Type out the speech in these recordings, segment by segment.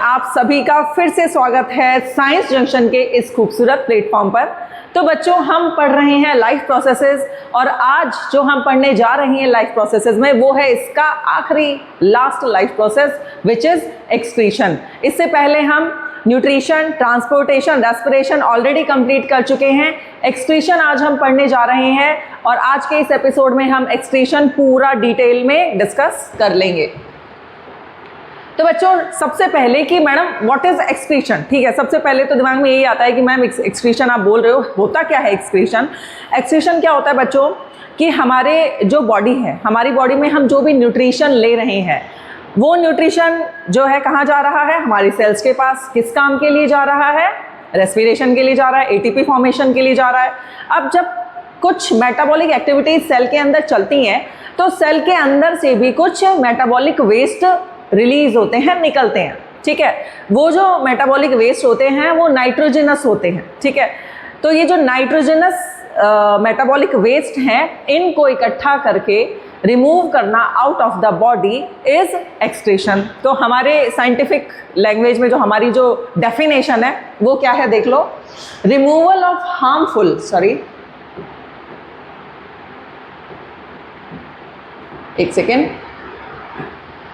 आप सभी का फिर से स्वागत है साइंस जंक्शन के इस खूबसूरत प्लेटफॉर्म पर। तो बच्चों, हम पढ़ रहे हैं लाइफ प्रोसेसेस और आज जो हम पढ़ने जा रहे हैं लाइफ प्रोसेसेस में वो है इसका आखिरी last life process which is excretion. इससे पहले हम nutrition, transportation, respiration already complete कर चुके हैं। एक्सक्रीशन आज हम पढ़ने जा रहे हैं और आज के इस एपिसोड में हम एक्सक्रीशन पूरा डिटेल में डिस्कस कर लेंगे। तो बच्चों, सबसे पहले कि मैडम व्हाट इज एक्सक्रीशन, ठीक है, सबसे पहले तो दिमाग में यही आता है कि मैम एक्सक्रीशन आप बोल रहे हो, होता क्या है एक्सक्रीशन? एक्सक्रीशन क्या होता है बच्चों कि हमारे जो बॉडी है, हमारी बॉडी में हम जो भी न्यूट्रिशन ले रहे हैं वो न्यूट्रिशन जो है कहाँ जा रहा है? हमारी सेल्स के पास। किस काम के लिए जा रहा है? रेस्पिरेशन के लिए जा रहा है, एटीपी फॉर्मेशन के लिए जा रहा है। अब जब कुछ मेटाबॉलिक एक्टिविटीज सेल के अंदर चलती हैं तो सेल के अंदर से भी कुछ मेटाबॉलिक वेस्ट रिलीज होते हैं, निकलते हैं, ठीक है। वो जो मेटाबॉलिक वेस्ट होते हैं वो नाइट्रोजनस होते हैं, ठीक है। तो ये जो नाइट्रोजनस मेटाबॉलिक वेस्ट हैं, इनको इकट्ठा करके रिमूव करना out of the body is excretion. तो हमारे साइंटिफिक लैंग्वेज में जो हमारी जो डेफिनेशन है वो क्या है, देख लो। रिमूवल ऑफ हार्मफुल, एक second,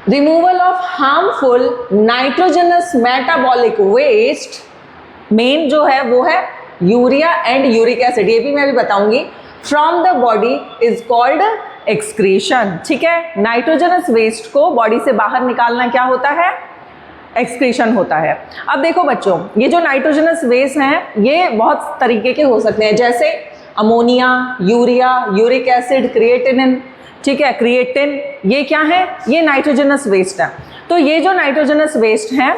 removal of harmful nitrogenous metabolic waste, main जो है वो है यूरिया एंड यूरिक एसिड, ये भी मैं अभी बताऊंगी, from the body is called excretion, ठीक है। नाइट्रोजनस वेस्ट को बॉडी से बाहर निकालना क्या होता है? एक्सक्रीशन होता है। अब देखो बच्चों, ये जो नाइट्रोजनस वेस्ट हैं ये बहुत तरीके के हो सकते हैं, जैसे ammonia, urea, uric acid, creatinine, ठीक है। क्रिएटिन ये क्या है? ये नाइट्रोजनस वेस्ट है। तो ये जो नाइट्रोजनस वेस्ट हैं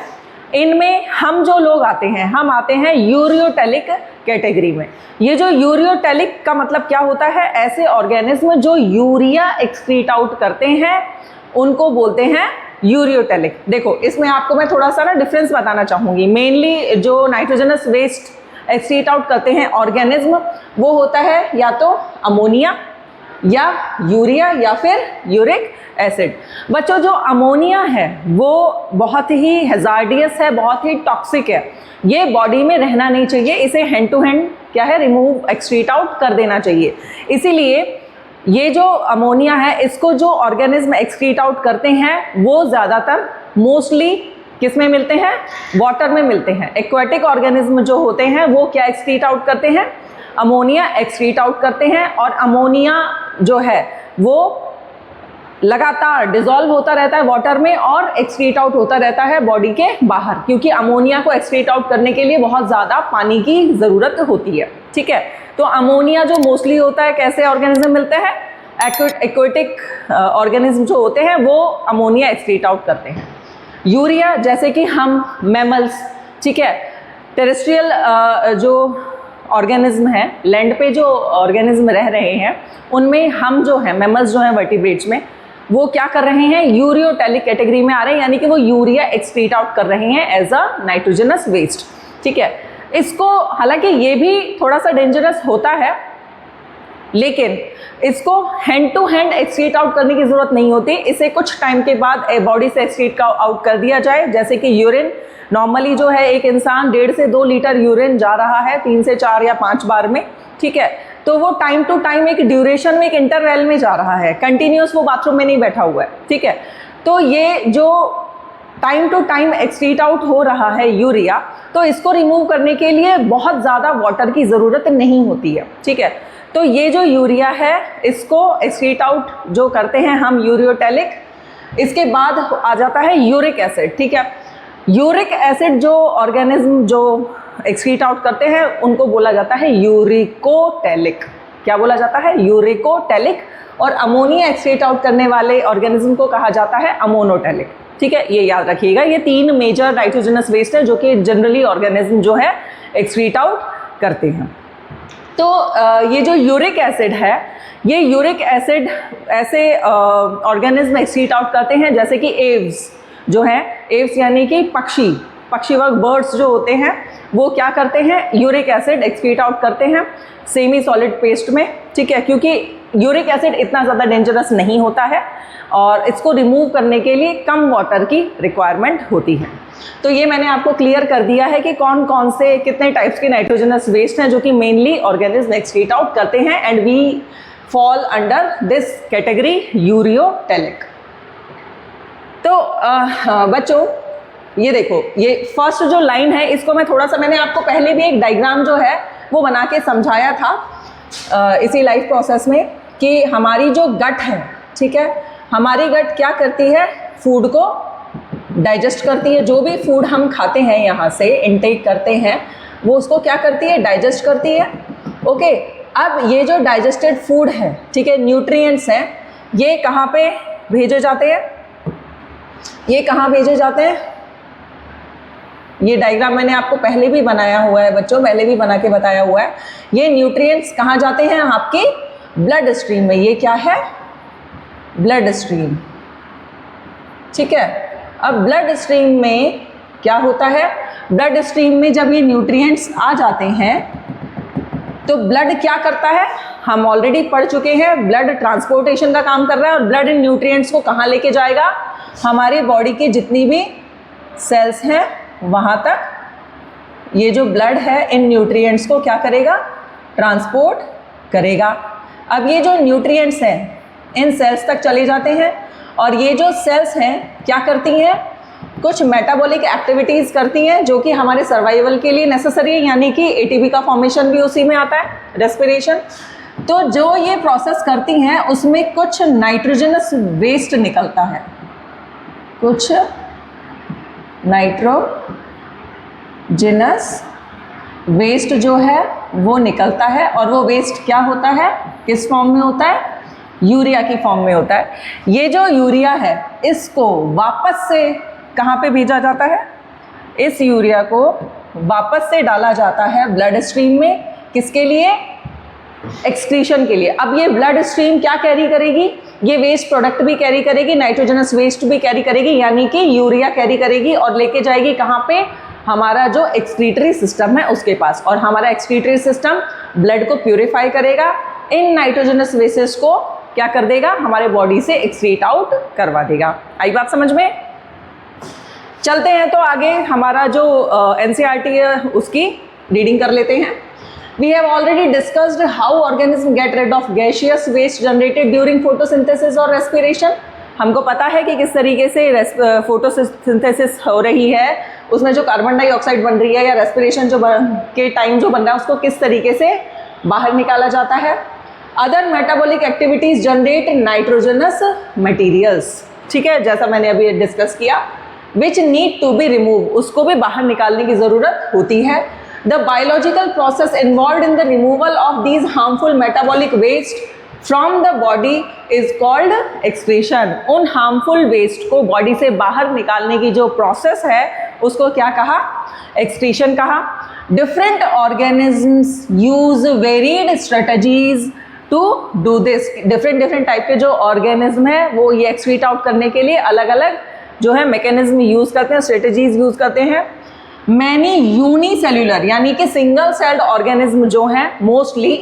इनमें हम जो लोग आते हैं, हम आते हैं यूरियोटेलिक कैटेगरी में। ये जो यूरियोटेलिक का मतलब क्या होता है? ऐसे ऑर्गेनिज्म जो यूरिया एक्सक्रीट आउट करते हैं उनको बोलते हैं यूरियोटेलिक। देखो, इसमें आपको मैं थोड़ा सा ना डिफरेंस बताना चाहूँगी। मेनली जो नाइट्रोजनस वेस्ट एक्सक्रीट आउट करते हैं ऑर्गेनिज्म वो होता है या तो अमोनिया या यूरिया या फिर यूरिक एसिड। बच्चों, जो अमोनिया है वो बहुत ही हैजार्डियस है, बहुत ही टॉक्सिक है, ये बॉडी में रहना नहीं चाहिए, इसे हैंड टू हैंड क्या है, रिमूव, एक्सक्रीट आउट कर देना चाहिए। इसीलिए ये जो अमोनिया है इसको जो ऑर्गेनिज्म एक्सक्रीट आउट करते हैं वो ज़्यादातर मोस्टली किस में मिलते हैं? वाटर में मिलते हैं। एक्वेटिक ऑर्गेनिज्म जो होते हैं वो क्या एक्सक्रीट आउट करते हैं? अमोनिया एक्सक्रीट आउट करते हैं। और अमोनिया जो है वो लगातार डिसॉल्व होता रहता है वाटर में और एक्सक्रीट आउट होता रहता है बॉडी के बाहर, क्योंकि अमोनिया को एक्सक्रीट आउट करने के लिए बहुत ज़्यादा पानी की ज़रूरत होती है, ठीक है। तो अमोनिया जो मोस्टली होता है कैसे ऑर्गेनिज्म मिलते हैं? एक्वेटिक ऑर्गेनिज्म जो होते हैं वो अमोनिया एक्सक्रीट आउट करते हैं। यूरिया जैसे कि हम मैमल्स, ठीक है, टेरेस्ट्रियल जो ऑर्गेनिज्म है, लैंड पे जो ऑर्गेनिज्म रह रहे हैं उनमें हम जो है मैमल्स जो हैं वर्टिब्रेट्स में, वो क्या कर रहे हैं? यूरियोटेलिक कैटेगरी में आ रहे हैं, यानी कि वो यूरिया एक्सक्रीट आउट कर रहे हैं एज अ नाइट्रोजनस वेस्ट, ठीक है। इसको हालांकि ये भी थोड़ा सा डेंजरस होता है, लेकिन इसको hand to hand excrete out करने की ज़रूरत नहीं होती। इसे कुछ टाइम के बाद बॉडी से एक्सक्रीट आउट कर दिया जाए, जैसे कि यूरिन। नॉर्मली जो है एक इंसान 1.5 से 2 लीटर यूरिन जा रहा है 3 से 4 या 5 बार में, ठीक है। तो वो टाइम टू टाइम एक ड्यूरेशन में, एक इंटरवल में जा रहा है, कंटिन्यूस वो बाथरूम में नहीं बैठा हुआ है, ठीक है। तो ये जो time to time excrete out हो रहा है यूरिया, तो इसको रिमूव करने के लिए बहुत ज़्यादा वाटर की ज़रूरत नहीं होती है, ठीक है। तो ये जो यूरिया है इसको एक्सक्रीट आउट जो करते हैं हम यूरियोटेलिक। इसके बाद आ जाता है यूरिक एसिड, ठीक है। यूरिक एसिड जो ऑर्गेनिज्म जो एक्सक्रीट आउट करते हैं उनको बोला जाता है यूरिकोटेलिक। क्या बोला जाता है? यूरिकोटेलिक। और अमोनिया एक्सक्रीट आउट करने वाले ऑर्गेनिज्म को कहा जाता है अमोनोटेलिक, ठीक है, ये याद रखिएगा। ये 3 मेजर नाइट्रोजनस वेस्ट है जो कि जनरली ऑर्गेनिज्म जो है एक्सक्रीट आउट करते हैं। तो ये जो यूरिक एसिड है, ये यूरिक एसिड ऐसे ऑर्गेनिज्म एक्सक्रीट आउट करते हैं जैसे कि एव्स जो है, एव्स यानी कि पक्षी वर्ग बर्ड्स जो होते हैं, वो क्या करते हैं, यूरिक एसिड एक्सक्रीट आउट करते हैं सेमी सॉलिड पेस्ट में, ठीक है, क्योंकि यूरिक एसिड इतना ज़्यादा डेंजरस नहीं होता है और इसको रिमूव करने के लिए कम वाटर की रिक्वायरमेंट होती है। तो ये मैंने आपको क्लियर कर दिया है कि कौन कौन से कितने टाइप्स के नाइट्रोजनस वेस्ट हैं जो कि मेनली ऑर्गेनिज्म एक्सक्रीट आउट करते हैं, and we fall under this category ureotelic. तो बच्चों ये देखो, ये फर्स्ट जो लाइन है इसको मैं थोड़ा सा, मैंने आपको पहले भी एक डायग्राम जो है वो बना के समझाया था इसी लाइफ प्रोसेस में कि हमारी जो गट है, ठीक है, हमारी गट क्या करती है, फूड को डाइजेस्ट करती है। जो भी फूड हम खाते हैं यहाँ से इनटेक करते हैं वो उसको क्या करती है, डाइजेस्ट करती है। ओके, अब ये जो डाइजेस्टेड फूड है, ठीक है, न्यूट्रिएंट्स हैं, ये कहाँ पे भेजे जाते हैं, ये कहाँ भेजे जाते हैं, ये डायग्राम मैंने आपको पहले भी बनाया हुआ है बच्चों, पहले भी बना के बताया हुआ है। ये न्यूट्रिएंट्स कहाँ जाते हैं, आपकी ब्लड स्ट्रीम में। ये क्या है, ब्लड स्ट्रीम, ठीक है। अब ब्लड स्ट्रीम में क्या होता है, ब्लड स्ट्रीम में जब ये न्यूट्रिएंट्स आ जाते हैं तो ब्लड क्या करता है, हम ऑलरेडी पढ़ चुके हैं, ब्लड ट्रांसपोर्टेशन का काम कर रहा है और ब्लड इन न्यूट्रिएंट्स को कहाँ लेके जाएगा, हमारी बॉडी की जितनी भी सेल्स हैं वहाँ तक ये जो ब्लड है इन न्यूट्रिएंट्स को क्या करेगा, ट्रांसपोर्ट करेगा। अब ये जो न्यूट्रिएंट्स हैं इन सेल्स तक चले जाते हैं और ये जो सेल्स हैं क्या करती हैं, कुछ मेटाबॉलिक एक्टिविटीज़ करती हैं जो कि हमारे सर्वाइवल के लिए नेसेसरी है, यानी कि एटीपी का फॉर्मेशन भी उसी में आता है, रेस्पिरेशन। तो जो ये प्रोसेस करती हैं उसमें कुछ नाइट्रोजनस वेस्ट निकलता है, कुछ नाइट्रोजनस वेस्ट जो है वो निकलता है और वो वेस्ट क्या होता है, किस फॉर्म में होता है, यूरिया की फॉर्म में होता है। ये जो यूरिया है इसको वापस से कहाँ पे भेजा जाता है, इस यूरिया को वापस से डाला जाता है ब्लड स्ट्रीम में, किसके लिए, एक्सक्रीशन के लिए। अब ये ब्लड स्ट्रीम क्या कैरी करेगी, ये वेस्ट प्रोडक्ट भी कैरी करेगी, नाइट्रोजनस वेस्ट भी कैरी करेगी, यानी कि यूरिया कैरी करेगी और लेके जाएगी कहाँ पे, हमारा जो एक्सक्रीटरी सिस्टम है उसके पास। और हमारा एक्सक्रीटरी सिस्टम ब्लड को प्यूरिफाई करेगा, इन नाइट्रोजनस वेसेस को क्या कर देगा, हमारे बॉडी से एक्सक्रीट आउट करवा देगा। आई बात समझ में। चलते हैं तो आगे हमारा जो NCERT है उसकी रीडिंग कर लेते हैं। We have already discussed how organisms get rid of gaseous waste generated during photosynthesis और respiration। हमको पता है कि किस तरीके से फोटोसिंथेसिस हो रही है, उसमें जो कार्बन डाइऑक्साइड बन रही है या रेस्पिरेशन जो के टाइम जो बन रहा है उसको किस तरीके से बाहर निकाला जाता है। Other metabolic activities generate nitrogenous materials, ठीक है, जैसा मैंने अभी डिस्कस किया, which need to be remove, उसको भी बाहर निकालने की ज़रूरत होती है। The biological process involve in the removal of these harmful metabolic waste from the body is called excretion. उन हार्मफुल वेस्ट को बॉडी से बाहर निकालने की जो प्रोसेस है उसको क्या कहा, एक्सक्रीशन कहा। Different organisms use varied strategies to do this. Different type के जो ऑर्गेनिज्म है वो ये एक्सक्रीट आउट करने के लिए अलग अलग जो है मैकेनिज्म यूज़ करते हैं, स्ट्रेटजीज यूज़ करते हैं। मैनी यूनिसेल्यूलर यानी कि सिंगल सेल्ड ऑर्गेनिज्म जो हैं mostly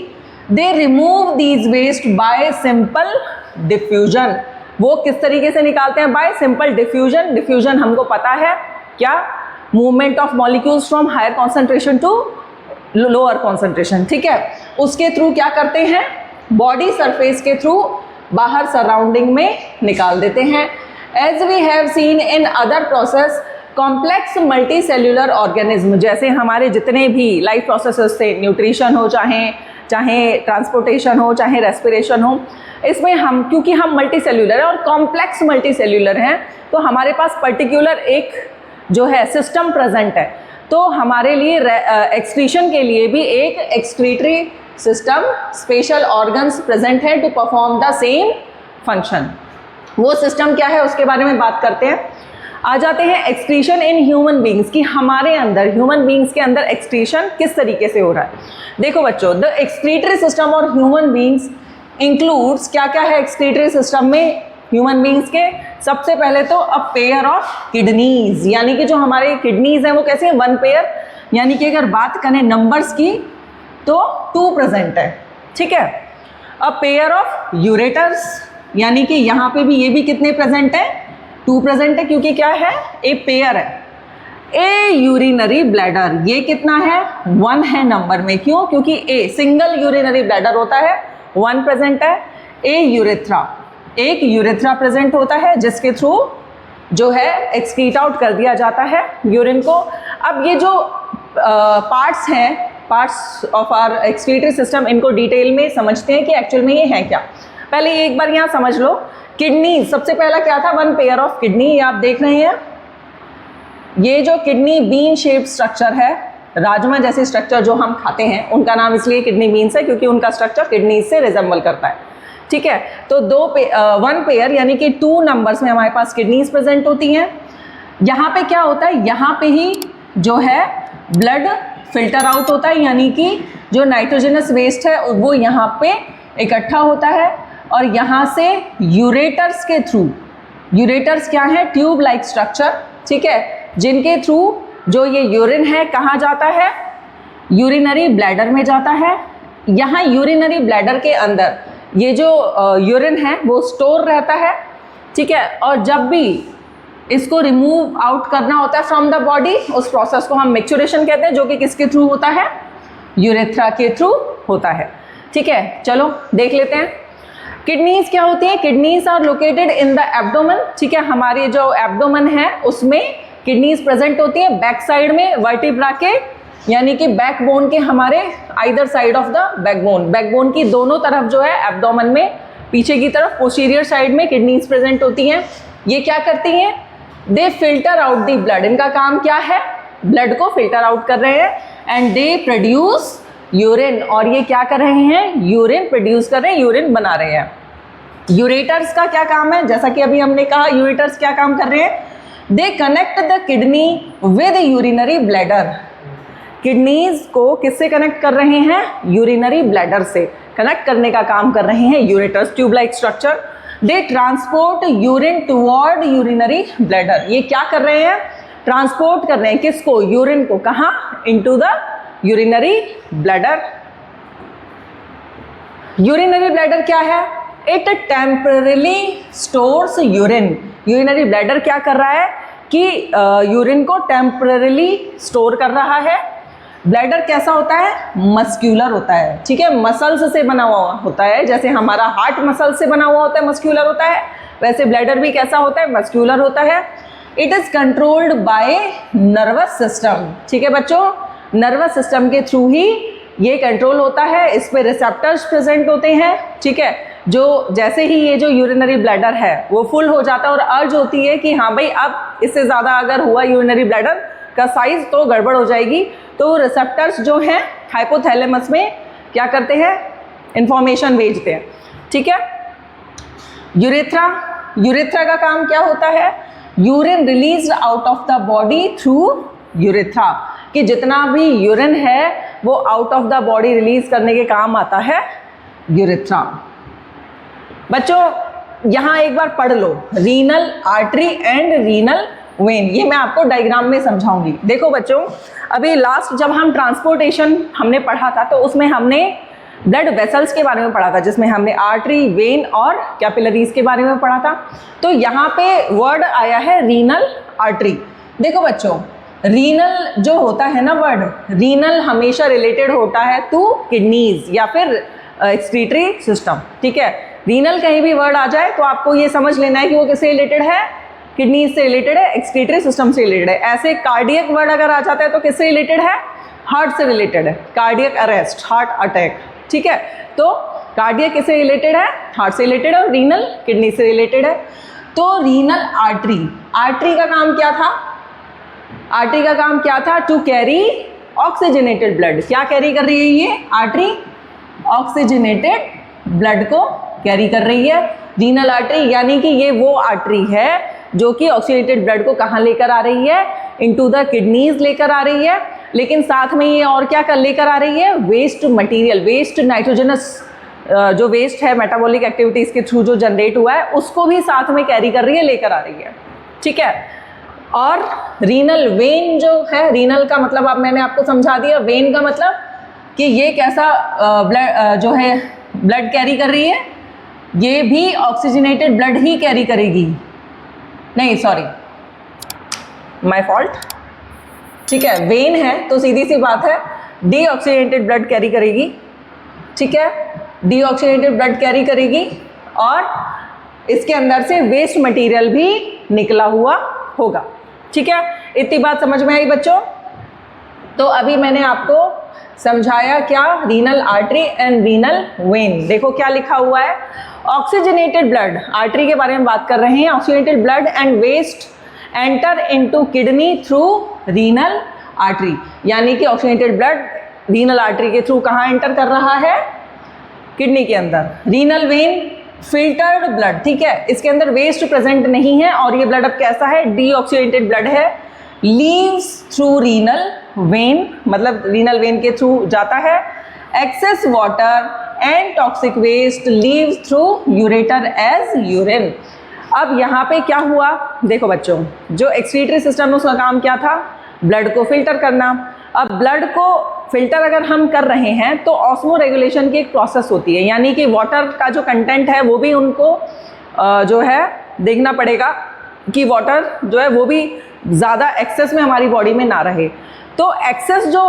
they remove these waste by simple diffusion. वो किस तरीके से निकालते हैं, बाय सिंपल डिफ्यूजन। डिफ्यूजन हमको पता है क्या, movement of molecules from higher concentration to lower concentration, ठीक है। उसके थ्रू क्या करते हैं, बॉडी सरफेस के थ्रू बाहर सराउंडिंग में निकाल देते हैं। As we have seen in other process complex multicellular organism, जैसे हमारे जितने भी लाइफ प्रोसेसेस थे, न्यूट्रिशन हो, चाहे ट्रांसपोर्टेशन हो, चाहे रेस्पिरेशन हो, इसमें हम क्योंकि हम मल्टी सेल्यूलर हैं और कॉम्प्लेक्स मल्टी सेल्यूलर हैं तो हमारे पास पर्टिकुलर एक जो है सिस्टम प्रेजेंट है। तो हमारे लिए एक्सक्रीशन के लिए भी एक excretory system, special organs present है to perform the same function. वो सिस्टम क्या है उसके बारे में बात करते हैं। आ जाते हैं एक्सक्रीशन इन ह्यूमन बींग्स की हमारे अंदर, ह्यूमन बींग्स के अंदर एक्सक्रीशन किस तरीके से हो रहा है। देखो बच्चों, द एक्सक्रीटरी सिस्टम और ह्यूमन बींग्स इंक्लूड्स, क्या क्या है एक्सक्रीटरी सिस्टम में ह्यूमन बींग्स के। सबसे पहले तो अ पेयर ऑफ किडनीज, यानी कि जो हमारे किडनीज हैं वो कैसे हैं, वन पेयर, यानी कि अगर बात करें नंबर्स की तो 2 प्रेजेंट है, ठीक है। अ पेयर ऑफ यूरेटर्स, यानी कि यहाँ पे भी ये भी कितने प्रेजेंट है, 2 प्रेजेंट है, क्योंकि क्या है, ए पेयर है। ए यूरिनरी ब्लैडर, ये कितना है, 1 है नंबर में, क्यों, क्योंकि ए सिंगल यूरिनरी ब्लैडर होता है, 1 प्रेजेंट है। ए यूरेथ्रा, एक यूरेथ्रा प्रेजेंट होता है जिसके थ्रू जो है एक्सक्रीट आउट कर दिया जाता है यूरिन को। अब ये जो पार्ट्स हैं, parts of our excretory system, इनको डिटेल में समझते हैं कि एक्चुअल में ये है क्या। पहले एक बार यहाँ समझ लो, किडनी सबसे पहला क्या था, 1 पेयर ऑफ किडनी, ये आप देख रहे हैं। ये जो किडनी बीन शेप स्ट्रक्चर है, राजमा जैसे स्ट्रक्चर जो हम खाते हैं, उनका नाम इसलिए किडनी बीन्स है क्योंकि उनका स्ट्रक्चर किडनी से रिजेंबल करता है, ठीक है। तो 1 पेयर यानी कि 2 नंबर्स में हमारे पास किडनीज प्रेजेंट होती हैं। यहाँ पे क्या होता है, यहाँ पे ही जो है ब्लड फिल्टर आउट होता है, यानी कि जो नाइट्रोजनस वेस्ट है वो यहाँ पे इकट्ठा होता है और यहाँ से यूरेटर्स के थ्रू, यूरेटर्स क्या है, ट्यूब लाइक स्ट्रक्चर, ठीक है, जिनके थ्रू जो ये यूरिन है कहाँ जाता है, यूरिनरी ब्लैडर में जाता है। यहाँ यूरिनरी ब्लैडर के अंदर ये जो यूरिन है वो स्टोर रहता है, ठीक है। और जब भी इसको रिमूव आउट करना होता है फ्रॉम द बॉडी, उस प्रोसेस को हम मैच्योरेशन कहते हैं, जो कि किसके थ्रू होता है, यूरेथ्रा के थ्रू होता है, ठीक है। चलो देख लेते हैं किडनीज क्या होती है। Kidneys are located in the abdomen, ठीक है, हमारी जो एब्डोमेन है उसमें किडनीज प्रेजेंट होती है, बैक साइड में वर्टिब्रा के, यानी कि बैकबोन के हमारे either side of the backbone, backbone की दोनों तरफ जो है एब्डोमेन में पीछे की तरफ पोस्टीरियर साइड में किडनीज प्रेजेंट होती हैं। ये क्या करती हैं, दे फिल्टर आउट द ब्लड, इनका काम क्या है, ब्लड को फिल्टर आउट कर रहे हैं, एंड दे प्रोड्यूस यूरिन, और ये क्या कर रहे हैं, यूरिन प्रोड्यूस कर रहे हैं, यूरिन बना रहे हैं। यूरेटर्स का क्या काम है, जैसा कि अभी हमने कहा यूरेटर्स क्या काम कर रहे हैं, दे connect the kidney with urinary bladder, kidneys को किससे कनेक्ट कर रहे हैं, यूरिनरी ब्लैडर से कनेक्ट करने का काम कर रहे हैं ureters, tube like structure. They transport urine toward urinary bladder, ये क्या कर रहे हैं, ट्रांसपोर्ट कर रहे हैं किसको, यूरिन को, कहाँ, into the urinary bladder. Urinary bladder क्या है, it temporary stores urine, urinary bladder क्या कर रहा है कि यूरिन को टेम्पररीली स्टोर कर रहा है। ब्लैडर कैसा होता है, मस्क्यूलर होता है, ठीक है, मसल्स से बना हुआ होता है, जैसे हमारा हार्ट मसल से बना हुआ होता है, मस्क्यूलर होता है, वैसे ब्लैडर भी कैसा होता है, मस्क्यूलर होता है। It is controlled by nervous system, ठीक है बच्चों, नर्वस सिस्टम के थ्रू ही ये कंट्रोल होता है, इस पे रिसेप्टर्स प्रेजेंट होते हैं, ठीक है, जो जैसे ही ये जो यूरिनरी ब्लैडर है वो फुल हो जाता है और अर्ज होती है कि हाँ भाई अब इससे ज़्यादा अगर हुआ यूरिनरी ब्लैडर का साइज तो गड़बड़ हो जाएगी, तो रिसेप्टर्स जो हैं हाइपोथैलेमस में क्या करते हैं, इंफॉर्मेशन भेजते हैं, ठीक है। यूरेथ्रा, यूरेथ्रा का काम क्या होता है, urine released out of the body through urethra, कि जितना भी यूरिन है वो out of the body release करने के काम आता है यूरेथ्रा। बच्चों यहाँ एक बार पढ़ लो, renal artery and renal vein, ये मैं आपको डायग्राम में समझाऊंगी। देखो बच्चों, अभी लास्ट जब हम ट्रांसपोर्टेशन हमने पढ़ा था तो उसमें हमने ब्लड वेसल्स के बारे में पढ़ा था, जिसमें हमने आर्टरी, वेन और कैपिलरीज के बारे में पढ़ा था। तो यहाँ पे वर्ड आया है रीनल आर्टरी। देखो बच्चों, रीनल जो होता है ना वर्ड, रीनल हमेशा रिलेटेड होता है टू किडनीज या फिर एक्सक्रीटरी सिस्टम, ठीक है। रीनल कहीं भी वर्ड आ जाए तो आपको ये समझ लेना है कि वो किससे रिलेटेड है, किडनीज से रिलेटेड है, एक्सक्रीटरी सिस्टम से रिलेटेड है। ऐसे कार्डियक वर्ड अगर आ जाता है तो किससे रिलेटेड है, हार्ट से रिलेटेड है, कार्डियक अरेस्ट, हार्ट अटैक, ठीक है। तो कार्डियक किससे रिलेटेड है, हार्ट से रिलेटेड है, और रीनल किडनी से रिलेटेड है। तो रीनल आर्टरी, आर्टरी का काम क्या था, आर्टरी का काम क्या था, टू कैरी ऑक्सीजनेटेड ब्लड। क्या कैरी कर रही है ये आर्टरी, ऑक्सीजनेटेड ब्लड को कैरी कर रही है। रीनल आर्टरी यानी कि ये वो आर्टरी है जो कि ऑक्सीजनेटेड ब्लड को कहाँ लेकर आ रही है, इनटू द किडनीज लेकर आ रही है। लेकिन साथ में ये और क्या कर लेकर आ रही है, वेस्ट मटेरियल, वेस्ट नाइट्रोजनस जो वेस्ट है मेटाबॉलिक एक्टिविटीज़ के थ्रू जो जनरेट हुआ है उसको भी साथ में कैरी कर रही है, लेकर आ रही है, ठीक है। और रीनल वेन जो है, रीनल का मतलब अब मैंने आपको समझा दिया, वेन का मतलब कि ये कैसा ब्लड जो है ब्लड कैरी कर रही है, ये भी ऑक्सीजनेटेड ब्लड ही कैरी करेगी, नहीं सॉरी माय फॉल्ट, ठीक है। वेन है तो सीधी सी बात है डीऑक्सीजनेटेड ब्लड कैरी करेगी, ठीक है, डीऑक्सीजनेटेड ब्लड कैरी करेगी और इसके अंदर से वेस्ट मटेरियल भी निकला हुआ होगा, ठीक है। इतनी बात समझ में आई बच्चों? तो अभी मैंने आपको समझाया क्या, renal artery and renal when. देखो क्या लिखा हुआ है, ऑक्सीजनेटेड ब्लड, आर्टरी के बारे में बात कर रहे हैं, oxygenated blood and waste enter into kidney through renal artery, यानी कि ऑक्सीजनेटेड ब्लड रीनल आर्टरी के थ्रू कहाँ एंटर कर रहा है, किडनी के अंदर। रीनल वेन फिल्टर्ड ब्लड, ठीक है, इसके अंदर वेस्ट प्रेजेंट नहीं है और ये ब्लड अब कैसा है, डीऑक्सीजनेटेड ब्लड है, लीव्स थ्रू रीनल वेन, मतलब रीनल वेन के थ्रू जाता है। Excess water and toxic waste leaves through ureter as urine. अब यहाँ पे क्या हुआ, देखो बच्चों, जो एक्सक्रीटरी सिस्टम उसका काम क्या था, ब्लड को फिल्टर करना। अब ब्लड को फिल्टर अगर हम कर रहे हैं तो ऑस्मो रेगुलेशन की एक प्रोसेस होती है, यानी कि वाटर का जो कंटेंट है वो भी उनको जो है देखना पड़ेगा कि वाटर जो है वो भी ज़्यादा एक्सेस में हमारी बॉडी में ना रहे। तो एक्सेस जो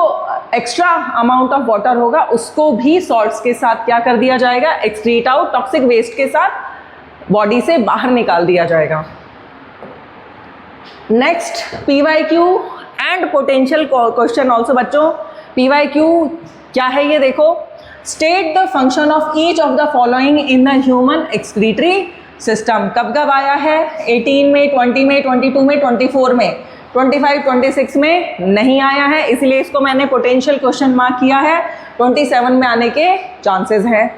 एक्स्ट्रा अमाउंट ऑफ वाटर होगा उसको भी सॉल्ट्स के साथ क्या कर दिया जाएगा, एक्सक्रीट आउट, टॉक्सिक वेस्ट के साथ बॉडी से बाहर निकाल दिया जाएगा। Next PYQ and potential question also बच्चों। PYQ क्या है ये देखो, state the function of each of the following in the human excretory system. कब कब आया है, 18 में, 20 में, 22 में, 24 में, 25, 26 में नहीं आया है, इसलिए इसको मैंने पोटेंशियल क्वेश्चन मार्क किया है। 27 में आने के चांसेस हैं।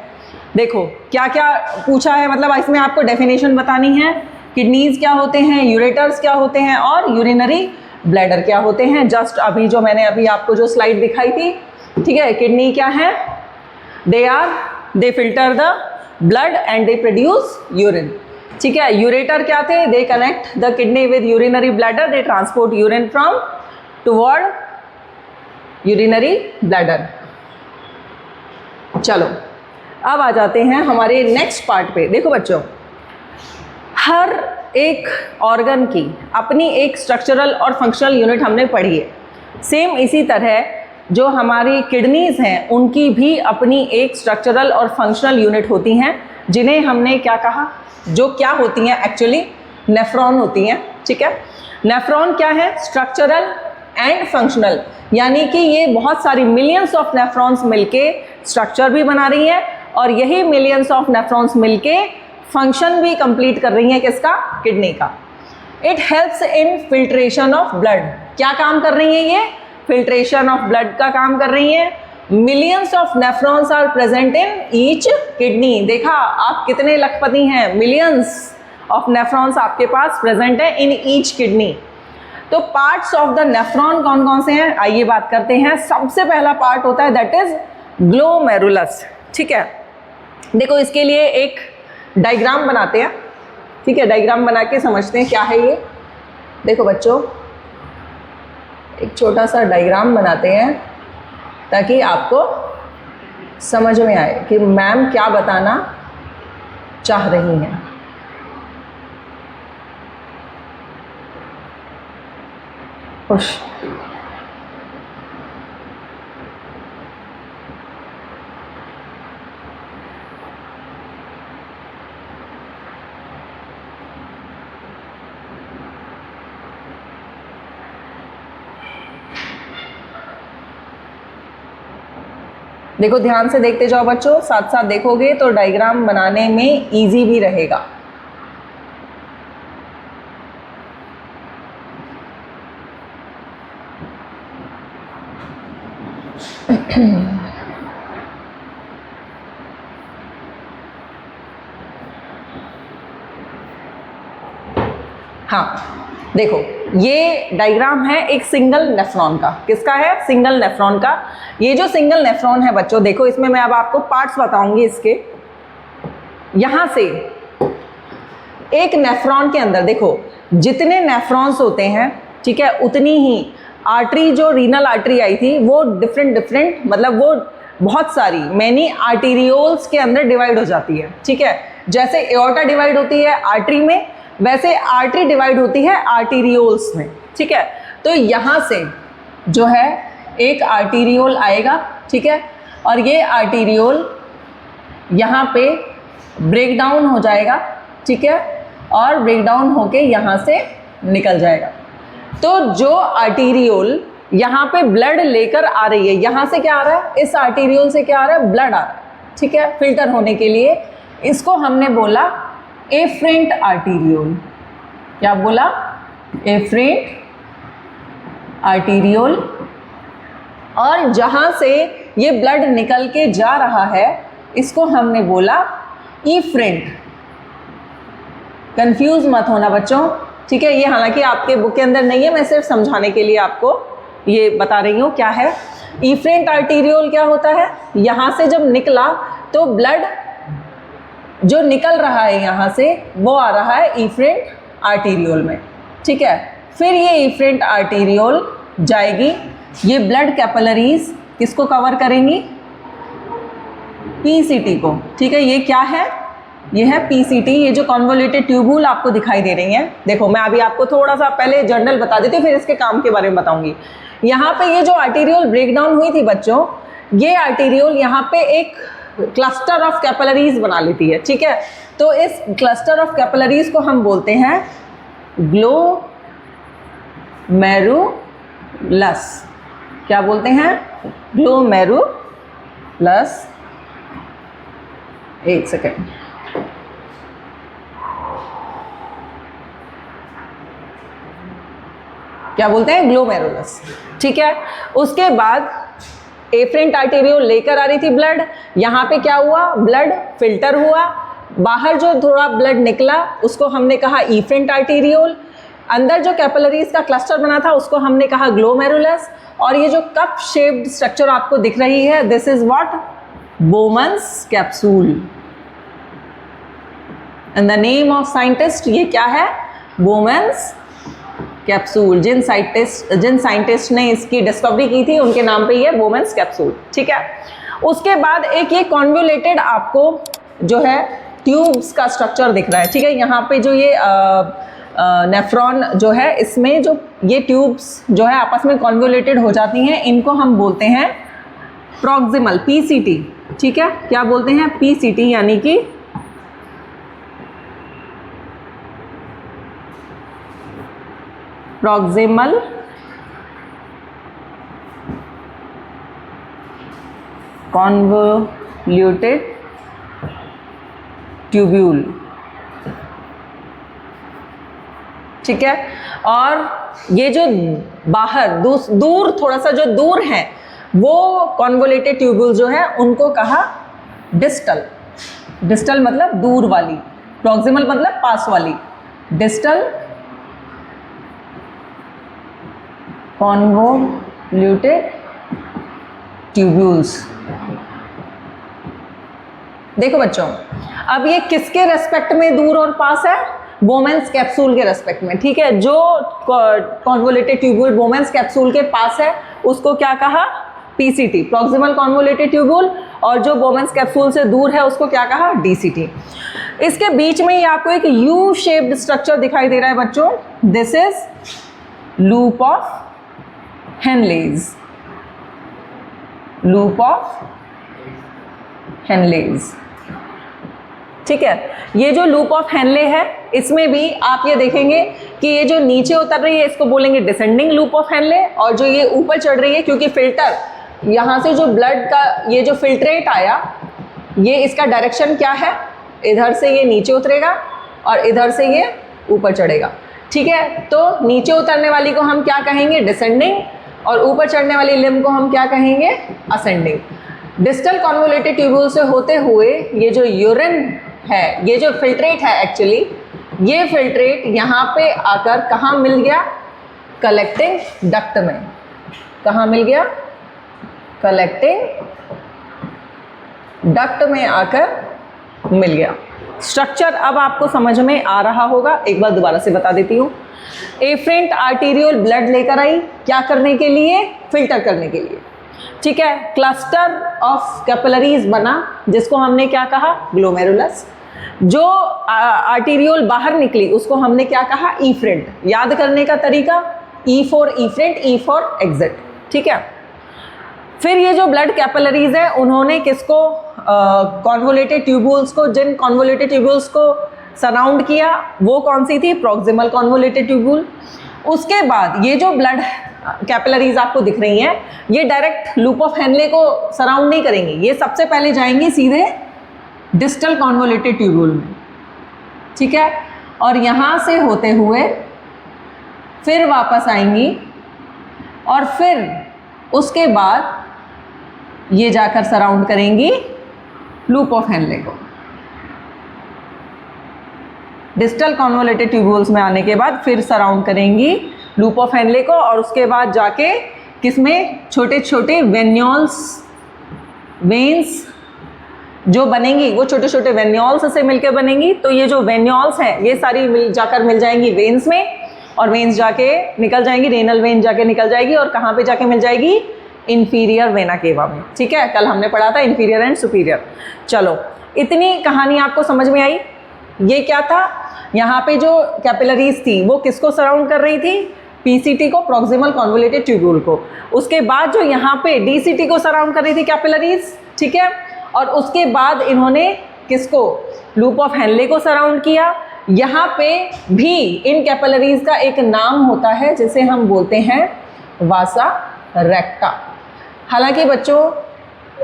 देखो क्या क्या पूछा है, मतलब इसमें आपको डेफिनेशन बतानी है, किडनीज क्या होते हैं, यूरेटर्स क्या होते हैं और यूरिनरी ब्लैडर क्या होते हैं। जस्ट अभी जो मैंने अभी आपको जो स्लाइड दिखाई थी, ठीक है, किडनी क्या है, they filter the blood and they produce urine, ठीक है। यूरेटर क्या थे, they connect the kidney with urinary bladder, they transport urine from toward urinary bladder. चलो अब आ जाते हैं हमारे नेक्स्ट पार्ट पे। देखो बच्चों, हर एक ऑर्गन की अपनी एक स्ट्रक्चरल और फंक्शनल यूनिट हमने पढ़ी है। सेम इसी तरह जो हमारी किडनीज हैं उनकी भी अपनी एक स्ट्रक्चरल और फंक्शनल यूनिट होती हैं, जिन्हें हमने क्या कहा, जो क्या होती हैं एक्चुअली, नेफ्रॉन होती हैं, ठीक है। नेफ्रॉन क्या है, स्ट्रक्चरल एंड फंक्शनल, यानी कि ये बहुत सारी मिलियंस ऑफ नेफ्रॉन्स मिलके स्ट्रक्चर भी बना रही हैं और यही मिलियंस ऑफ नेफ्रॉन्स मिलके फंक्शन भी कंप्लीट कर रही हैं, किसका, किडनी का। It helps in filtration of blood, क्या काम कर रही है ये, फिल्ट्रेशन ऑफ ब्लड का काम कर रही है। Millions of nephrons are present in each kidney. देखा आप कितने लखपति हैं, मिलियंस ऑफ नेफ्रॉन्स आपके पास प्रेजेंट है इन ईच किडनी। तो पार्ट्स ऑफ द नेफ्रॉन कौन कौन से हैं, आइए बात करते हैं। सबसे पहला पार्ट होता है दैट इज ग्लोमेरुलस, ठीक है। देखो इसके लिए एक डायग्राम बनाते हैं, ठीक है, डायग्राम बना के समझते हैं क्या है ये। देखो बच्चों, एक छोटा सा डायग्राम बनाते हैं ताकि आपको समझ में आए कि मैम क्या बताना चाह रही हैं। खुश देखो ध्यान से देखते जाओ बच्चों, साथ साथ देखोगे तो डायग्राम बनाने में इजी भी रहेगा। हाँ देखो, ये डायग्राम है एक सिंगल नेफ्रॉन का। किसका है? सिंगल नेफ्रॉन का। ये जो सिंगल नेफ्रॉन है बच्चों, देखो इसमें मैं अब आपको पार्ट्स बताऊंगी इसके। यहाँ से एक नेफ्रॉन के अंदर देखो जितने नेफ्रॉन्स होते हैं, ठीक है, उतनी ही आर्टरी, जो रीनल आर्टरी आई थी वो डिफरेंट मतलब वो बहुत सारी मैनी आर्टीरियोल्स के अंदर डिवाइड हो जाती है, ठीक है। जैसे एओर्टा डिवाइड होती है आर्टरी में, वैसे आर्टरी डिवाइड होती है आर्टीरियोल्स में, ठीक है। तो यहाँ से जो है एक आर्टीरियोल आएगा, ठीक है, और ये आर्टीरियोल यहाँ पे ब्रेक डाउन हो जाएगा, ठीक है, और ब्रेक डाउन होके यहाँ से निकल जाएगा। तो जो आर्टीरियोल यहाँ पे ब्लड लेकर आ रही है, यहाँ से क्या आ रहा है? इस आर्टीरियोल से क्या आ रहा है? ब्लड आ रहा है, ठीक है, फिल्टर होने के लिए। इसको हमने बोला एफरेंट आर्टीरियोल। क्या बोला? Efferent arteriole. और जहाँ से ये ब्लड निकल के जा रहा है इसको हमने बोला इफरेंट। कंफ्यूज मत होना बच्चों, ठीक है। ये हालांकि आपके बुक के अंदर नहीं है, मैं सिर्फ समझाने के लिए आपको ये बता रही हूँ क्या है। इफरेंट आर्टीरियोल क्या होता है? यहाँ से जब निकला तो ब्लड जो निकल रहा है यहाँ से वो आ रहा है इफरेंट आर्टीरियोल में, ठीक है। फिर ये इफरेंट आर्टीरियोल जाएगी, ये ब्लड कैपिलरीज किसको कवर करेंगी? पीसीटी को, ठीक है। ये क्या है? ये है पीसीटी। ये जो कॉन्वोल्यूटेड ट्यूब्यूल आपको दिखाई दे रही हैं, देखो मैं अभी आपको थोड़ा सा पहले जर्नल बता देती हूँ, फिर इसके काम के बारे में बताऊंगी। यहाँ पे ये जो आर्टीरियोल ब्रेकडाउन हुई थी बच्चों, ये आर्टीरियोल यहाँ पे एक क्लस्टर ऑफ कैपिलरीज बना लेती है, ठीक है। तो इस क्लस्टर ऑफ कैपिलरीज को हम बोलते हैं ग्लोमेरुलस। क्या बोलते हैं? ग्लोमेरुलस। एक सेकेंड, क्या बोलते हैं? ग्लोमेरुलस, ठीक है। उसके बाद एफरेंट आर्टीरियोल लेकर आ रही थी ब्लड, यहाँ पे क्या हुआ? ब्लड फिल्टर हुआ, बाहर जो थोड़ा ब्लड निकला उसको हमने कहा इफरेंट आर्टीरियोल। अंदर जो कैपिलरीज का क्लस्टर बना था उसको हमने कहा ग्लोमेरुलस। और ये जो कप शेप्ड स्ट्रक्चर आपको दिख रही है, this is what? Bowman's capsule. In the name of scientist, ये क्या है? Bowman's capsule. जिन साइंटिस्ट ने इसकी डिस्कवरी की थी उनके नाम पे ये बोमन्स कैप्सूल, ठीक है। उसके बाद एक ये कॉन्वोलेटेड आपको जो है ट्यूब्स का स्ट्रक्चर दिख रहा है, ठीक है। यहाँ पे जो ये नेफ्रॉन जो है, इसमें जो ये ट्यूब्स जो है आपस में कॉन्वोलेटेड हो जाती हैं, इनको हम बोलते हैं प्रॉक्सिमल, पीसीटी, ठीक है। क्या बोलते हैं? पीसीटी, यानी कि प्रॉक्सिमल कॉन्वोल्यूटेड ट्यूब्यूल, ठीक है। और ये जो बाहर दूर थोड़ा सा जो दूर है वो कॉन्वोलेटेड ट्यूब्यूल जो है उनको कहा डिस्टल। डिस्टल मतलब दूर वाली, प्रॉक्सिमल मतलब पास वाली। Distal convoluted tubules. देखो बच्चों, अब ये किसके रेस्पेक्ट में दूर और पास है? बोमन्स कैप्सूल के रेस्पेक्ट में, ठीक है। जो कॉन्वोलेटेड ट्यूब्यूल बोमन्स कैप्सूल के पास है उसको क्या कहा? PCT, proximal convoluted tubule. और जो बोमन्स कैप्सूल से दूर है उसको क्या कहा? डीसीटी। इसके बीच में ही आपको एक यू शेप्ड स्ट्रक्चर दिखाई दे रहा है बच्चों, this is loop of Henle's. Loop of Henle's, ठीक है। ये जो लूप ऑफ हेनले है, इसमें भी आप ये देखेंगे कि ये जो नीचे उतर रही है इसको बोलेंगे डिसेंडिंग लूप ऑफ हेनले, और जो ये ऊपर चढ़ रही है, क्योंकि फिल्टर यहाँ से जो ब्लड का ये जो फिल्ट्रेट आया, ये इसका डायरेक्शन क्या है? इधर से ये नीचे उतरेगा और इधर से ये ऊपर चढ़ेगा, ठीक है। तो नीचे उतरने वाली को हम क्या कहेंगे? डिसेंडिंग, और ऊपर चढ़ने वाली लिम्ब को हम क्या कहेंगे? असेंडिंग। डिस्टल कॉन्वोलेटेड ट्यूब्यूल से होते हुए ये जो यूरिन है, ये जो फिल्ट्रेट है एक्चुअली, ये फिल्ट्रेट यहाँ पे आकर कहाँ मिल गया? कलेक्टिंग डक्ट में। कहाँ मिल गया? कलेक्टिंग डक्ट में आकर मिल गया। स्ट्रक्चर अब आपको समझ में आ रहा होगा, एक बार दोबारा से बता देती हूँ। एफरेंट आर्टीरियल ब्लड लेकर आई, क्या करने के लिए? फिल्टर करने के लिए, ठीक है। क्लस्टर ऑफ कैपिलरीज बना, जिसको हमने क्या कहा? ग्लोमेरुलस। जो आर्टीरियल बाहर निकली उसको हमने क्या कहा? इफरेंट। याद करने का तरीका, E for efferent, E for exit, ठीक है। फिर ये जो ब्लड कैपिलरीज है उन्होंने किसको? कॉन्वोलेटेड ट्यूब्यूल्स को, जिन कॉन्वोलेटेड ट्यूब्यूल्स को सराउंड किया वो कौन सी थी? Proximal convoluted tubule. उसके बाद ये जो ब्लड कैपिलरीज आपको दिख रही हैं ये डायरेक्ट लूप ऑफ हेनले को सराउंड नहीं करेंगी, ये सबसे पहले जाएंगी सीधे डिस्टल कॉन्वोलेटेड ट्यूब्यूल में, ठीक है। और यहाँ से होते हुए फिर वापस आएंगी और फिर उसके बाद ये जाकर सराउंड करेंगी लूप ऑफ हेनले को। डिस्टल कॉन्वोलेटेड ट्यूब्यूल्स में आने के बाद फिर सराउंड करेंगी लूप ऑफ हेनले को और उसके बाद जाके किसमें? छोटे छोटे वेन्यूल्स, वेन्स जो बनेंगी वो छोटे छोटे वेन्यूल्स से मिलकर बनेंगी। तो ये जो वेन्यूल्स हैं ये सारी जाकर मिल जाएंगी वेन्स में, और वेन्स जाके निकल जाएंगी, रेनल वेन जाके निकल जाएगी और कहाँ पे जाके मिल जाएगी? इंफीरियर वेना केवा में, ठीक है। कल हमने पढ़ा था इंफीरियर एंड सुपीरियर। चलो, इतनी कहानी आपको समझ में आई। ये क्या था? यहाँ पे जो कैपिलरीज थी वो किसको सराउंड कर रही थी? पीसीटी को, प्रॉक्सिमल कॉन्वोलेटेड ट्यूब्यूल को। उसके बाद जो यहाँ पे डीसीटी को सराउंड कर रही थी कैपिलरीज, ठीक है। और उसके बाद इन्होंने किसको? लूप ऑफ हेनले को सराउंड किया। यहाँ पे भी इन कैपिलरीज का एक नाम होता है जिसे हम बोलते हैं वासा रेक्टा। हालांकि बच्चों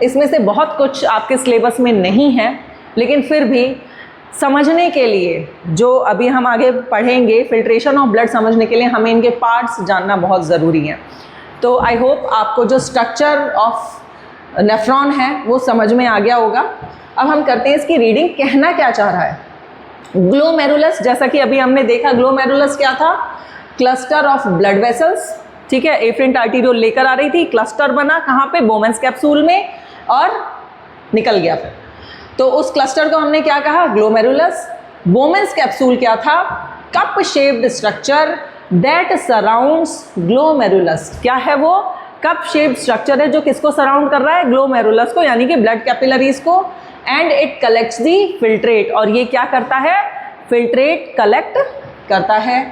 इसमें से बहुत कुछ आपके सिलेबस में नहीं है, लेकिन फिर भी समझने के लिए जो अभी हम आगे पढ़ेंगे, फिल्ट्रेशन ऑफ ब्लड समझने के लिए हमें इनके पार्ट्स जानना बहुत ज़रूरी है। तो आई होप आपको जो स्ट्रक्चर ऑफ नेफ्रॉन है वो समझ में आ गया होगा। अब हम करते हैं इसकी रीडिंग, कहना क्या चाह रहा है। ग्लोमेरुलस, जैसा कि अभी हमने देखा, ग्लोमेरुलस क्या था? क्लस्टर ऑफ ब्लड वेसल्स, ठीक है। एफरेंट आर्टीरियल लेकर आ रही थी, क्लस्टर बना कहाँ पे? बोमेंस कैप्सूल में, और निकल गया फिर। तो उस क्लस्टर को हमने क्या कहा? ग्लोमेरुलस। बोमेंस कैप्सूल क्या था? Cup shaped structure that surrounds glomerulus. क्या है वो? कप शेप्ड स्ट्रक्चर है जो किसको सराउंड कर रहा है? ग्लोमेरुलस को, यानी कि ब्लड कैपिलरीज को। And it collects the filtrate, और ये क्या करता है? फिल्ट्रेट कलेक्ट करता है।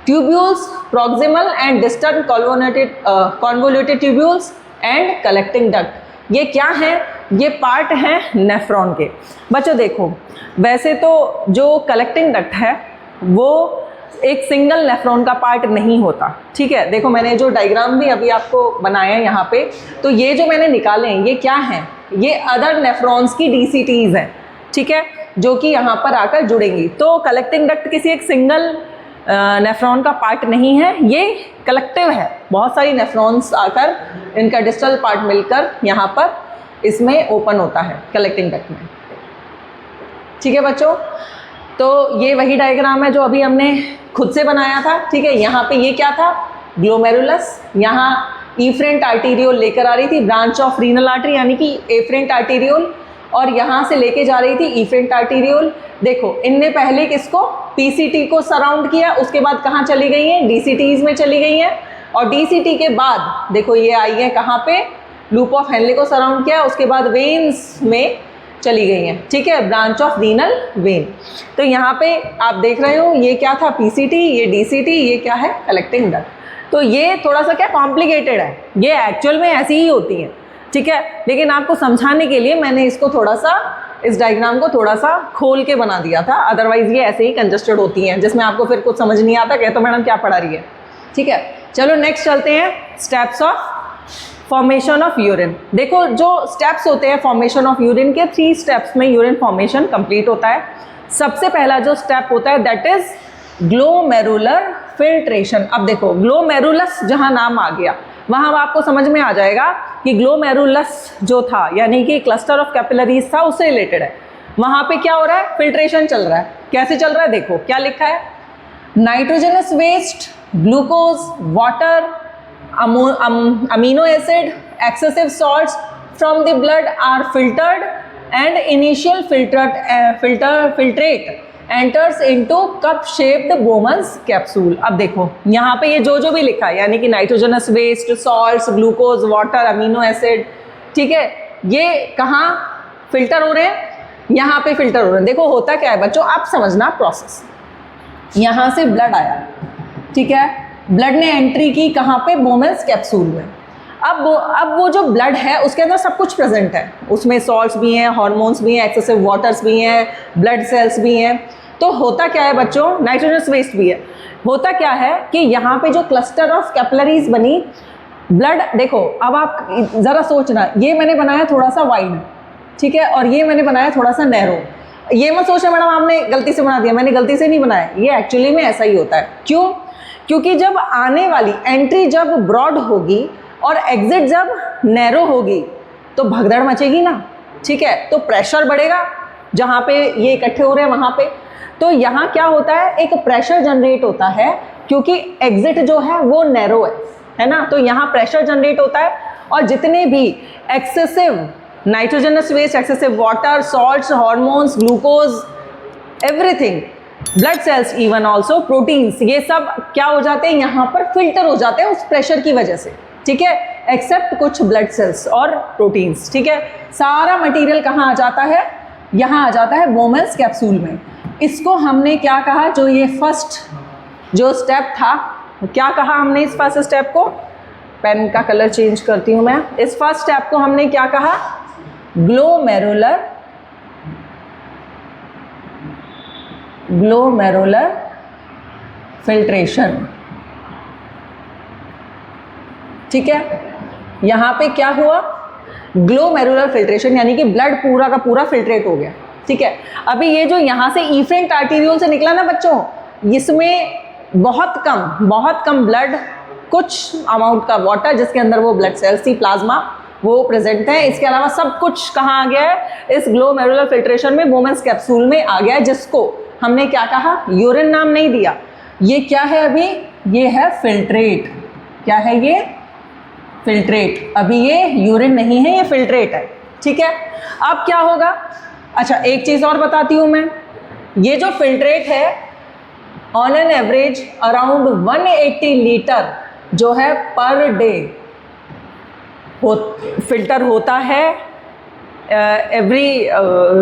Tubules, proximal and distal convoluted tubules and collecting duct, ये क्या है? ये पार्ट हैं नेफ्रॉन के। बच्चों देखो, वैसे तो जो कलेक्टिंग डक्ट है वो एक सिंगल नेफ्रॉन का पार्ट नहीं होता, ठीक है। देखो मैंने जो डायग्राम भी अभी आपको बनाया है यहाँ पे, तो ये जो मैंने निकाले हैं ये क्या हैं? ये अदर नेफ्रॉन्स की डीसीटीज हैं, ठीक है, जो कि यहाँ पर आकर जुड़ेंगी। तो कलेक्टिंग डक्ट किसी एक सिंगल नेफ्रॉन का पार्ट नहीं है, ये कलेक्टिव है। बहुत सारी नेफ्रॉन्स आकर इनका डिस्टल पार्ट मिलकर यहाँ पर इसमें ओपन होता है कलेक्टिंग डक्ट में, ठीक है बच्चों। तो ये वही डायग्राम है जो अभी हमने खुद से बनाया था, ठीक है। यहाँ पे ये क्या था? ग्लोमेरुलस। यहाँ इफरेंट आर्टीरियल लेकर आ रही थी, ब्रांच ऑफ रीनल आर्टरी, यानी कि एफरेंट आर्टीरियल, और यहाँ से लेके जा रही थी इफरेंट आर्टीरियल। देखो इनने पहले किसको? पीसीटी को सराउंड किया, उसके बाद कहाँ चली गई हैं? डीसीटीज में चली गई हैं। और डीसीटी के बाद देखो ये आई है कहाँ पे? लूप ऑफ हेनले को सराउंड किया, उसके बाद वेन्स में चली गई हैं, ठीक है, ब्रांच ऑफ रीनल वेन। तो यहाँ पे आप देख रहे हो ये क्या था? पीसीटी, ये डीसीटी, ये क्या है? Collecting duct. तो ये थोड़ा सा क्या कॉम्प्लिकेटेड है, ये एक्चुअल में ऐसी ही होती हैं, ठीक है। लेकिन आपको समझाने के लिए मैंने इसको थोड़ा सा, इस डायग्राम को थोड़ा सा खोल के बना दिया था, अदरवाइज ये ऐसे ही कंजस्टेड होती हैं जिसमें आपको फिर कुछ समझ नहीं आता, कहते तो मैडम क्या पढ़ा रही है, ठीक है। चलो नेक्स्ट चलते हैं, steps of formation of urine. देखो जो स्टेप्स होते हैं फॉर्मेशन ऑफ यूरिन के, 3 स्टेप्स में यूरिन फॉर्मेशन कंप्लीट होता है। सबसे पहला जो स्टेप होता है दैट इज ग्लोमेरुलर फिल्ट्रेशन। अब देखो ग्लोमेरुलस जहाँ नाम आ गया वहाँ आपको समझ में आ जाएगा कि ग्लोमेरुलस जो था यानी कि क्लस्टर ऑफ कैपिलरीज था उससे रिलेटेड है। वहाँ पे क्या हो रहा है? फिल्ट्रेशन चल रहा है। कैसे चल रहा है देखो क्या लिखा है, nitrogenous waste, glucose, water, amino acid, excessive salts from the blood are filtered and initial filtrate enters into cup shaped Bowman's capsule. अब देखो यहाँ पे ये जो भी लिखा है, यानी कि nitrogenous waste, salts, glucose, water, amino acid, ठीक है, ये कहाँ फिल्टर हो रहे हैं, यहाँ पे फिल्टर हो रहे हैं। देखो होता क्या है बच्चों, आप समझना प्रोसेस, यहाँ से ब्लड आया, ठीक है, ब्लड ने एंट्री की कहाँ पे, बोमन्स कैप्सूल में। अब वो जो ब्लड है उसके अंदर सब कुछ प्रेजेंट है, उसमें सॉल्ट्स भी हैं, हार्मोन्स भी हैं, एक्सेसिव वाटर्स भी हैं, ब्लड सेल्स भी हैं। तो होता क्या है बच्चों, नाइट्रोजनस वेस्ट भी है। होता क्या है कि यहाँ पे जो क्लस्टर ऑफ कैपिलरीज बनी, ब्लड देखो, अब आप ज़रा सोचना, ये मैंने बनाया थोड़ा सा वाइड, ठीक है, और ये मैंने बनाया थोड़ा सा नैरो। ये मत सोचना मैडम आपने गलती से बना दिया, मैंने गलती से नहीं बनाया, ये एक्चुअली में ऐसा ही होता है। क्यों? क्योंकि जब आने वाली एंट्री जब ब्रॉड होगी और एग्जिट जब नैरो होगी तो भगदड़ मचेगी ना, ठीक है, तो प्रेशर बढ़ेगा जहाँ पे ये इकट्ठे हो रहे हैं वहाँ पे। तो यहाँ क्या होता है, एक प्रेशर जनरेट होता है क्योंकि एग्जिट जो है वो नैरो है ना, तो यहाँ प्रेशर जनरेट होता है और जितने भी excessive nitrogenous waste, excessive water, salts, hormones, glucose, everything, blood cells, even also proteins, ये सब क्या हो जाते हैं, यहाँ पर फिल्टर हो जाते हैं उस प्रेशर की वजह से, ठीक है, एक्सेप्ट कुछ ब्लड सेल्स और प्रोटीन्स, ठीक है। सारा मटेरियल कहाँ आ जाता है, यहाँ आ जाता है बोमन्स कैप्सूल में। इसको हमने क्या कहा, जो ये फर्स्ट जो स्टेप था, क्या कहा हमने इस फर्स्ट स्टेप को, पेन का कलर चेंज करती हूँ मैं, इस फर्स्ट स्टेप को हमने क्या कहा, ग्लोमेरुलर फिल्ट्रेशन, ठीक है। यहाँ पे क्या हुआ, ग्लोमेरुलर फिल्ट्रेशन, यानी कि ब्लड पूरा का पूरा फिल्ट्रेट हो गया, ठीक है। अभी ये जो यहाँ से इफेरेंट आर्टीरियोल से निकला ना बच्चों, इसमें बहुत कम ब्लड, कुछ अमाउंट का वाटर, जिसके अंदर वो ब्लड सेल्स थी, प्लाज्मा, वो प्रेजेंट है। इसके अलावा सब कुछ कहाँ आ गया है, इस ग्लोमेरुलर फिल्ट्रेशन में, बोमन्स कैप्सूल में आ गया है, जिसको हमने क्या कहा, यूरिन नाम नहीं दिया। ये क्या है अभी, ये है फिल्ट्रेट। क्या है ये, फिल्ट्रेट। अभी ये यूरिन नहीं है, ये फिल्ट्रेट है, ठीक है। अब क्या होगा, अच्छा एक चीज़ और बताती हूँ मैं, ये जो फिल्ट्रेट है on an average around 180 litre जो है पर डे फिल्टर होता है every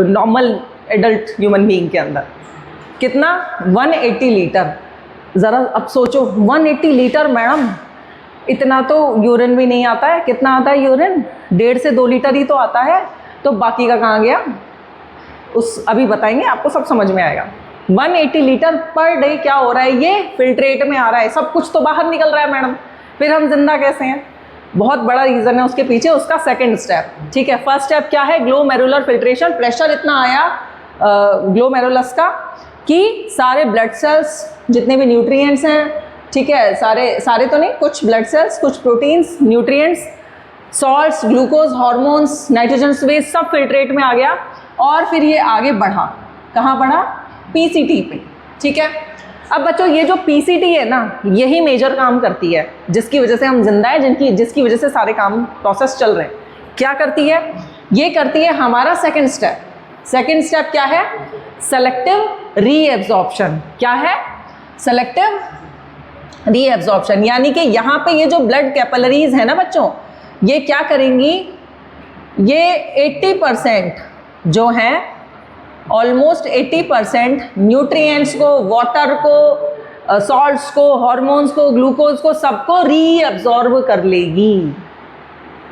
normal adult human being के अंदर। कितना, 180 लीटर। ज़रा अब सोचो 180 लीटर मैडम, इतना तो यूरिन भी नहीं आता है। कितना आता है यूरिन, 1.5 से 2 लीटर ही तो आता है, तो बाकी का कहाँ गया, उस अभी बताएंगे, आपको सब समझ में आएगा। 180 लीटर पर डे क्या हो रहा है, ये फिल्ट्रेट में आ रहा है, सब कुछ तो बाहर निकल रहा है मैडम, फिर हम जिंदा कैसे हैं। बहुत बड़ा रीज़न है उसके पीछे, उसका सेकंड स्टेप, ठीक है। फर्स्ट स्टेप क्या है, ग्लोमेरुलर फिल्ट्रेशन। प्रेशर इतना आया ग्लोमेरुलस का कि सारे ब्लड सेल्स, जितने भी न्यूट्रिएंट्स हैं, ठीक है, सारे तो नहीं, कुछ ब्लड सेल्स, कुछ proteins, nutrients, salts, glucose, hormones, nitrogen waste, सब फिल्ट्रेट में आ गया। और फिर ये आगे बढ़ा, कहाँ बढ़ा, पीसीटी पे, ठीक है। अब बच्चों ये जो पीसीटी है ना, यही मेजर काम करती है, जिसकी वजह से हम जिंदा हैं, जिसकी वजह से सारे काम प्रोसेस चल रहे हैं। क्या करती है, ये करती है हमारा सेकंड स्टेप। सेकंड स्टेप क्या है, सेलेक्टिव रीएब्जॉर्प्शन। क्या है, सेलेक्टिव रीएब्जॉर्प्शन, यानी कि यहाँ पे ये जो ब्लड कैपिलरीज है ना बच्चों, ये क्या करेंगी, ये 80% जो हैं, ऑलमोस्ट 80% न्यूट्रिएंट्स को, वाटर को, सॉल्ट्स को, हार्मोन्स को, ग्लूकोज को, सबको रीअब्जॉर्ब कर लेगी,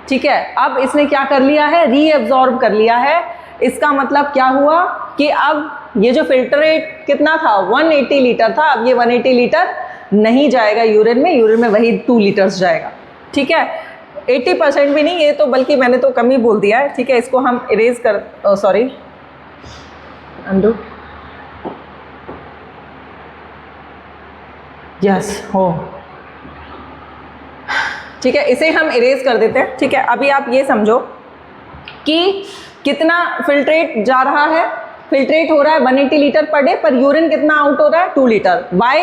ठीक है। अब इसने क्या कर लिया है, रीअब्जॉर्ब कर लिया है। इसका मतलब क्या हुआ कि अब ये जो फिल्ट्रेट कितना था, 180 लीटर था, अब ये 180 लीटर नहीं जाएगा यूरिन में वही 2 लीटर्स जाएगा, ठीक है। 80% भी नहीं, ये तो बल्कि मैंने तो कम ही बोल दिया है, ठीक है। इसको हम इरेज कर, सॉरी, अंडू, यस हो, ठीक है, इसे हम इरेज कर देते हैं, ठीक है। अभी आप ये समझो कि कितना फिल्ट्रेट जा रहा है, फिल्ट्रेट हो रहा है 180 लीटर पर डे, पर यूरिन कितना आउट हो रहा है 2 लीटर। वाई?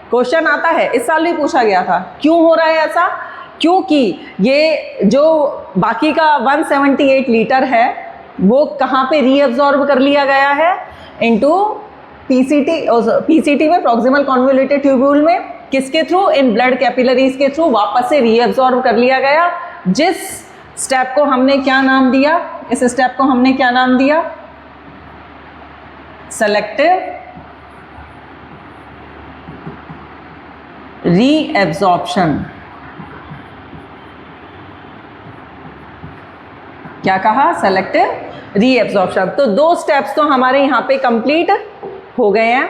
क्वेश्चन आता है, इस साल भी पूछा गया था, क्यों हो रहा है ऐसा? क्योंकि ये जो बाकी का 178 लीटर है वो कहाँ पे रीअब्जॉर्ब कर लिया गया है? इनटू पीसीटी में, प्रॉक्सिमल कॉन्वोल्यूटेड ट्यूब्यूल में, किसके थ्रू? इन ब्लड कैपिलरीज के थ्रू वापस से रीअब्जॉर्ब कर लिया गया। जिस स्टेप को हमने क्या नाम दिया? इस स्टेप को हमने क्या नाम दिया? Selective reabsorption. क्या कहा? Selective reabsorption. तो 2 स्टेप्स तो हमारे यहाँ पे कंप्लीट हो गए हैं।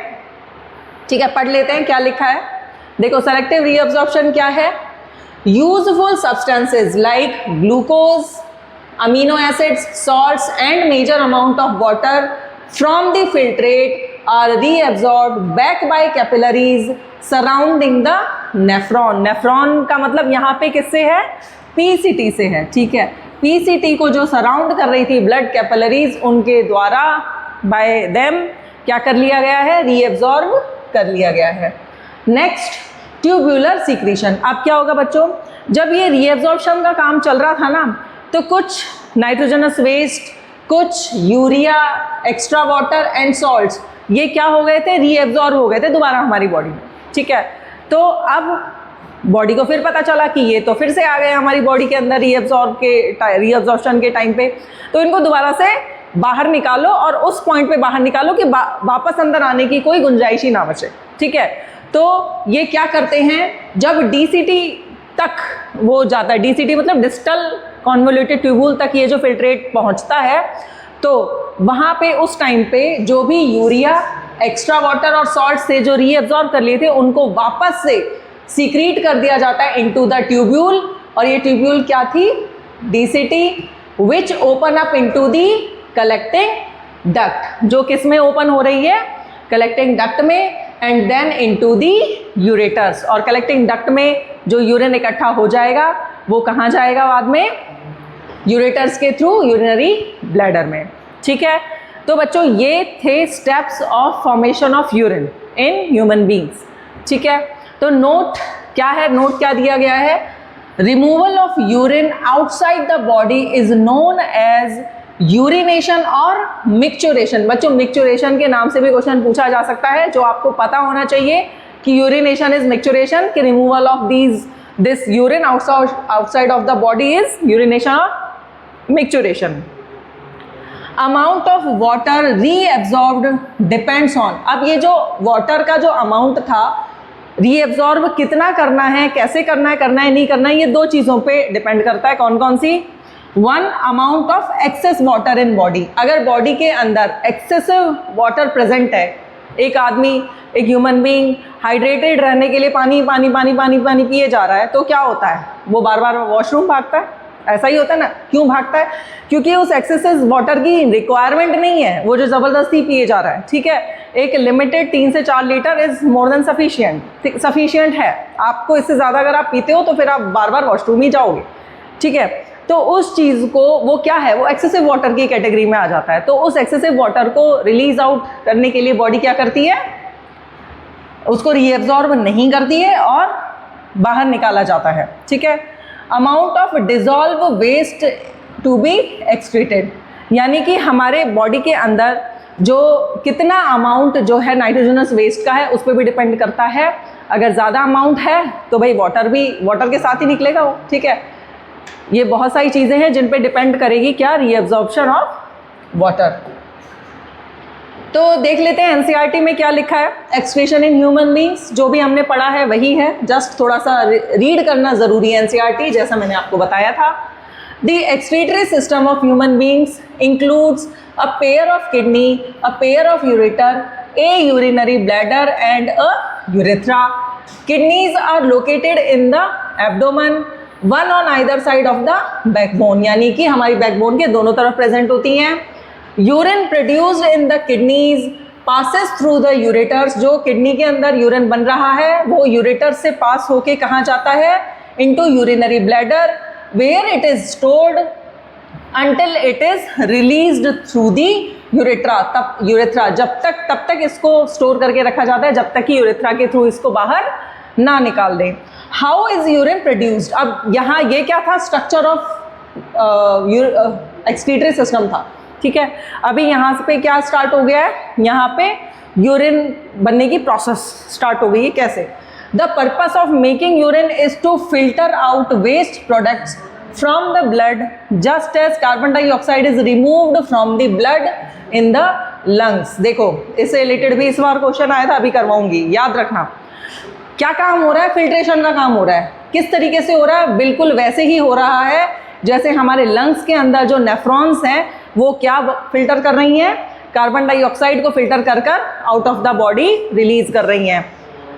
ठीक है, पढ़ लेते हैं क्या लिखा है। देखो, सेलेक्टिव रीअब्जॉर्प्शन क्या है? Useful substances like glucose, amino acids, salts and major amount of water from the filtrate are reabsorbed back by capillaries surrounding the nephron. Nephron का मतलब यहाँ पे किससे है? पीसीटी से है। ठीक है, पीसीटी को जो सराउंड कर रही थी ब्लड कैपिलरीज, उनके द्वारा बाय देम क्या कर लिया गया है? रीअब्सॉर्ब कर लिया गया है। Next, tubular secretion. अब क्या होगा बच्चों, जब ये रीअब्सॉर्प्शन का काम चल रहा था ना, तो कुछ नाइट्रोजनस वेस्ट, कुछ urea, extra water and salts, ये क्या हो गए थे? रीअब्सॉर्ब हो गए थे दोबारा हमारी बॉडी में। ठीक है, तो अब बॉडी को फिर पता चला कि ये तो फिर से आ गए हमारी बॉडी के अंदर रीअब्सॉर्प्शन के टाइम पे, तो इनको दोबारा से बाहर निकालो और उस पॉइंट पे बाहर निकालो कि वापस अंदर आने की कोई गुंजाइश ही ना बचे। ठीक है, तो ये क्या करते हैं, जब डीसीटी तक वो जाता है, डीसीटी मतलब डिस्टल कॉन्वोल्यूटेड ट्यूब्यूल तक ये जो फिल्ट्रेट पहुंचता है, तो वहाँ पे उस टाइम पे जो भी यूरिया, एक्स्ट्रा वाटर और सॉल्ट से जो रीअब्सॉर्ब कर लिए थे, उनको वापस से सीक्रीट कर दिया जाता है इनटू द ट्यूब्यूल। और ये ट्यूब्यूल क्या थी? DCT, which open up into the collecting duct. जो किस में ओपन हो रही है? कलेक्टिंग डक्ट में, and then into the ureters. और कलेक्टिंग डक्ट में जो यूरिन इकट्ठा हो जाएगा वो कहाँ जाएगा बाद में? यूरेटर्स के थ्रू यूरिनरी ब्लैडर में। ठीक है, तो बच्चों ये थे steps of formation of urine in human beings. ठीक है, तो नोट क्या है? नोट क्या दिया गया है? Removal of urine outside the body is known as urination और मिक्चुरेशन। बच्चों, मिक्चुरेशन के नाम से भी क्वेश्चन पूछा जा सकता है, जो आपको पता होना चाहिए कि यूरिनेशन इज मिक्चुरेशन, कि removal of this urine outside of the body is urination और micturition. Amount of water reabsorbed depends on. अब ये जो वाटर का जो अमाउंट था, रीएब्सॉर्ब कितना करना है, कैसे करना है नहीं करना है, ये 2 चीज़ों पे डिपेंड करता है। कौन कौन सी? 1, amount of excess water in body. अगर बॉडी के अंदर एक्सेसिव वाटर प्रेजेंट है, एक आदमी, एक ह्यूमन बीइंग हाइड्रेटेड रहने के लिए पानी पानी पानी पानी पानी पिए जा रहा है, तो क्या होता है? वो बार बार वॉशरूम भागता है। ऐसा ही होता है ना? क्यों भागता है? क्योंकि उस एक्सेसिव वाटर की रिक्वायरमेंट नहीं है, वो जो ज़बरदस्ती पिए जा रहा है। ठीक है, एक लिमिटेड 3 से 4 litre is more than sufficient है। आपको इससे ज़्यादा अगर आप पीते हो तो फिर आप बार बार वॉशरूम ही जाओगे। ठीक है, तो उस चीज़ को, वो क्या है? वो एक्सेसिव वाटर की कैटेगरी में आ जाता है। तो उस एक्सेसिव वाटर को रिलीज आउट करने के लिए बॉडी क्या करती है? उसको रीएब्सॉर्ब नहीं करती है और बाहर निकाला जाता है। ठीक है, amount of dissolve waste to be excreted, यानी कि हमारे बॉडी के अंदर जो कितना अमाउंट जो है नाइट्रोजनस वेस्ट का है, उस पर भी डिपेंड करता है। अगर ज़्यादा अमाउंट है तो भाई वाटर के साथ ही निकलेगा वो। ठीक है, ये बहुत सारी चीज़ें हैं जिन पे डिपेंड करेगी क्या? Reabsorption of water. तो देख लेते हैं एनसीईआरटी में क्या लिखा है। एक्सक्रीशन इन ह्यूमन बींग्स, जो भी हमने पढ़ा है वही है, जस्ट थोड़ा सा रीड करना ज़रूरी है एनसीईआरटी, जैसा मैंने आपको बताया था। The excretory system of human beings includes a pair of kidney, a pair of ureter, a urinary bladder and a urethra. Kidneys are located in the abdomen, one on either side of the backbone, यानी कि हमारी backbone के दोनों तरफ present होती हैं। Urine produced in the kidneys passes through the ureters, जो kidney के अंदर यूरिन बन रहा है वो यूरेटर से पास होके कहाँ जाता है? Into urinary bladder, where it is stored until it is released through the urethra, तब यूरेथ्रा तब तक इसको स्टोर करके रखा जाता है जब तक कि यूरेथ्रा के थ्रू इसको बाहर ना निकाल दें। How is urine produced? अब यहाँ ये क्या था, स्ट्रक्चर ऑफ एक्सक्रीटरी सिस्टम था, ठीक है। अभी यहाँ पे क्या स्टार्ट हो गया है, यहाँ पे यूरिन बनने की प्रोसेस स्टार्ट हो गई है। कैसे? The purpose of making urine is to filter out waste products from the blood just as carbon dioxide is removed from the blood in the lungs. देखो इससे रिलेटेड भी इस बार क्वेश्चन आया था, अभी करवाऊंगी, याद रखना। क्या काम हो रहा है? फिल्ट्रेशन का काम हो रहा है। किस तरीके से हो रहा है? बिल्कुल वैसे ही हो रहा है जैसे हमारे लंग्स के अंदर जो नेफ्रॉन्स हैं वो क्या फिल्टर कर रही हैं, कार्बन डाइऑक्साइड को फिल्टर कर कर out of the body release कर रही हैं।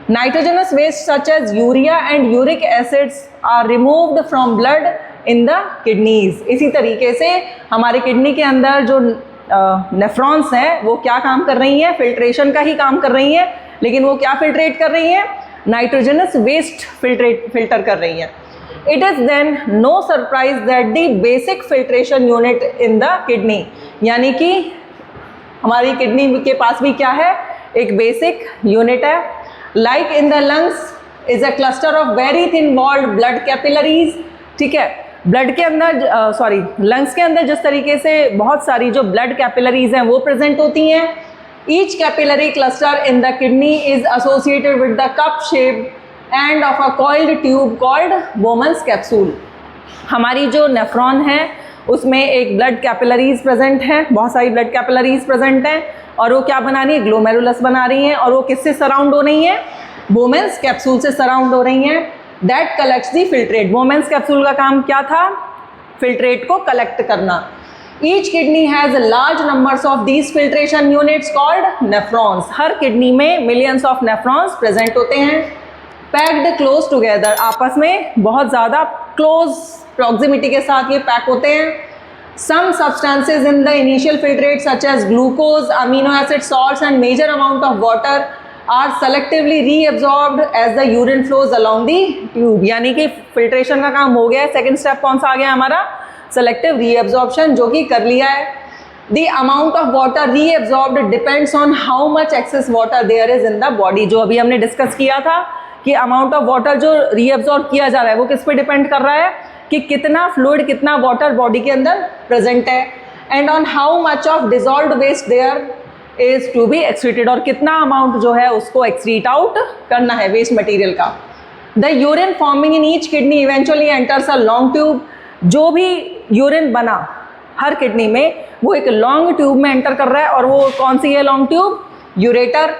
Nitrogenous waste such as urea and uric acids are removed from blood in the kidneys. इसी तरीके से हमारे किडनी के अंदर जो नेफ्रॉन्स हैं वो क्या काम कर रही हैं? फिल्ट्रेशन का ही काम कर रही हैं, लेकिन वो क्या फिल्ट्रेट कर रही हैं? नाइट्रोजनस वेस्ट फिल्टर कर रही हैं। It is then no surprise that the basic filtration unit in the kidney, यानी कि हमारी किडनी के पास भी क्या है, एक बेसिक यूनिट है। Like in the lungs is a cluster of very thin walled blood capillaries, ठीक है। ब्लड के अंदर लंग्स के अंदर जिस तरीके से बहुत सारी जो ब्लड कैपिलरीज हैं वो प्रेजेंट होती हैं। Each capillary cluster in the kidney is associated with the cup shape end of a coiled tube called Bowman's capsule. हमारी जो नेफ्रॉन है उसमें एक ब्लड कैपिलरीज प्रेजेंट है, बहुत सारी ब्लड कैपिलरीज प्रेजेंट हैं, और वो क्या बना रही है? ग्लोमेरुलस बना रही हैं, और वो किससे सराउंड हो रही हैं? बोमेंस कैप्सूल से सराउंड हो रही हैं। That collects the filtrate. बोमेंस capsule का काम क्या था? फिल्ट्रेट को कलेक्ट करना। Each kidney has large numbers of these filtration units called nephrons. Her kidney में मिलियंस ऑफ नेफ्रॉन्स प्रेजेंट होते हैं। पैक्ड क्लोज टुगेदर, आपस में बहुत ज़्यादा क्लोज प्रॉक्सिमिटी के साथ ये पैक होते हैं। Some substances in the initial filtrate such as glucose, amino acid, salts and major amount of water are selectively reabsorbed as the urine flows along the tube. यानी कि फिल्ट्रेशन का काम हो गया है। सेकेंड स्टेप कौन सा आ गया हमारा? सेलेक्टिव रीअब्जॉर्प्शन, जो कि कर लिया है। The amount of water reabsorbed depends on how much excess water there is in the body. जो अभी हमने डिस्कस किया था कि अमाउंट ऑफ वाटर जो रीअब्जॉर्ब किया जा रहा है वो किस पे डिपेंड कर रहा है कि कितना फ्लूइड, कितना वाटर बॉडी के अंदर प्रेजेंट है, and on how much of dissolved waste there is to be excreted, और कितना अमाउंट जो है उसको एक्सक्रीट आउट करना है वेस्ट मटेरियल का। The urine forming in each kidney eventually enters a long tube. जो भी यूरिन बना हर किडनी में वो एक लॉन्ग ट्यूब में एंटर कर रहा है, और वो कौन सी है long tube? Ureter.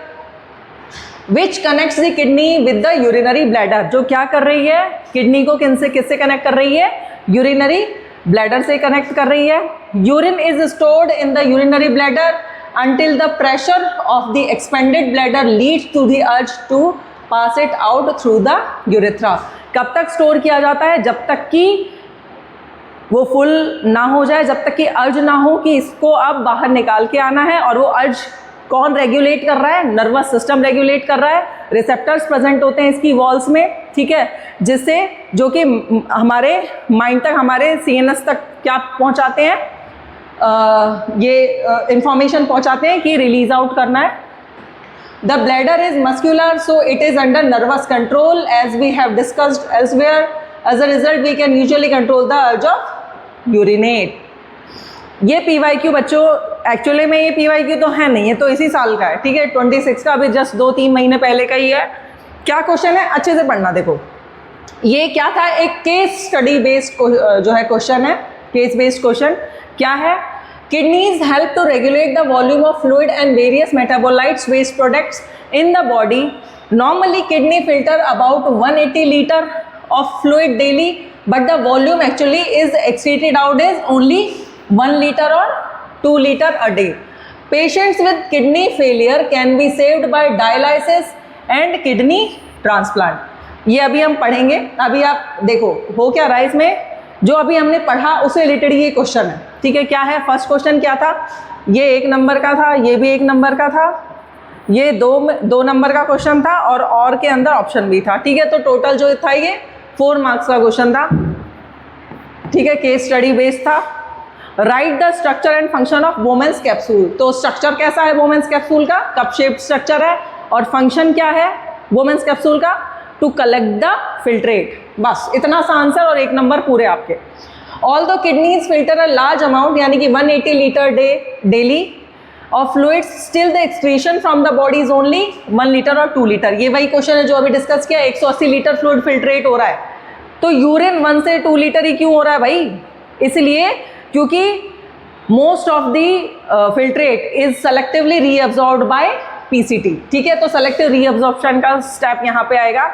Which connects the kidney with the urinary bladder. जो क्या कर रही है? किडनी को किससे कनेक्ट कर रही है? यूरिनरी ब्लैडर से कनेक्ट कर रही है। Urine is stored in the urinary bladder until the pressure of the expanded bladder leads to the urge to pass it out through the urethra। कब तक स्टोर किया जाता है? जब तक कि वो फुल ना हो जाए, जब तक कि अर्ज ना हो कि इसको अब बाहर निकाल के आना है। और वो अर्ज कौन रेगुलेट कर रहा है? नर्वस सिस्टम रेगुलेट कर रहा है। रिसेप्टर्स प्रेजेंट होते हैं इसकी वॉल्स में, ठीक है, जिससे जो कि हमारे माइंड तक, हमारे सीएनएस तक क्या पहुंचाते हैं? ये इंफॉर्मेशन पहुंचाते हैं कि रिलीज आउट करना है। The bladder is muscular, so it is under nervous control as we have discussed elsewhere. As a result we can usually control the urge of urinate. ये पीवाईक्यू बच्चों, एक्चुअली में ये PYQ तो है नहीं, ये तो इसी साल का है, ठीक है, 26 का, अभी जस्ट 2-3 महीने पहले का ही है। क्या क्वेश्चन है? अच्छे से पढ़ना। देखो ये क्या था? एक केस स्टडी बेस्ड जो है क्वेश्चन है, केस बेस्ड क्वेश्चन। क्या है? Kidneys help to regulate the volume of fluid and various metabolites waste products in the body. Normally kidney filter about 180 litre of fluid daily, but the volume actually is excreted out is only 1 liter or 2 liter a day. Patients with kidney failure can be saved by dialysis and kidney transplant. ये अभी हम पढ़ेंगे। अभी आप देखो हो क्या रहा है इसमें, जो अभी हमने पढ़ा उससे रिलेटेड ये क्वेश्चन है, ठीक है। क्या है? फर्स्ट क्वेश्चन क्या था? ये 1 नंबर का था, ये भी 1 नंबर का था, ये 2 नंबर का क्वेश्चन था, और के अंदर ऑप्शन भी था, ठीक है। तो टोटल जो था ये 4 मार्क्स का क्वेश्चन था, ठीक है। केस स्टडी बेस्ड था। Right the structure and function of Bowman's capsule. तो स्ट्रक्चर कैसा है वोमेंस कैप्सूल का? कप शेप्ड स्ट्रक्चर है। और फंक्शन क्या है वोमेंस कैप्सूल का? To collect the filtrate. बस इतना सा आंसर और 1 नंबर पूरे आपके। All the kidneys filter a large amount यानी कि 180 litre daily of fluids, still the excretion from the body is only 1 litre और 2 लीटर। ये वही क्वेश्चन है जो अभी डिस्कस किया, 180 लीटर फ्लूइड फिल्ट्रेट हो रहा है, तो यूरिन 1 से 2 लीटर ही क्यों हो रहा है भाई? इसलिए क्योंकि most of the filtrate is selectively reabsorbed by PCT. ठीक है, तो सेलेक्टिव रीअब्सॉर्प्शन का स्टेप यहाँ पे आएगा।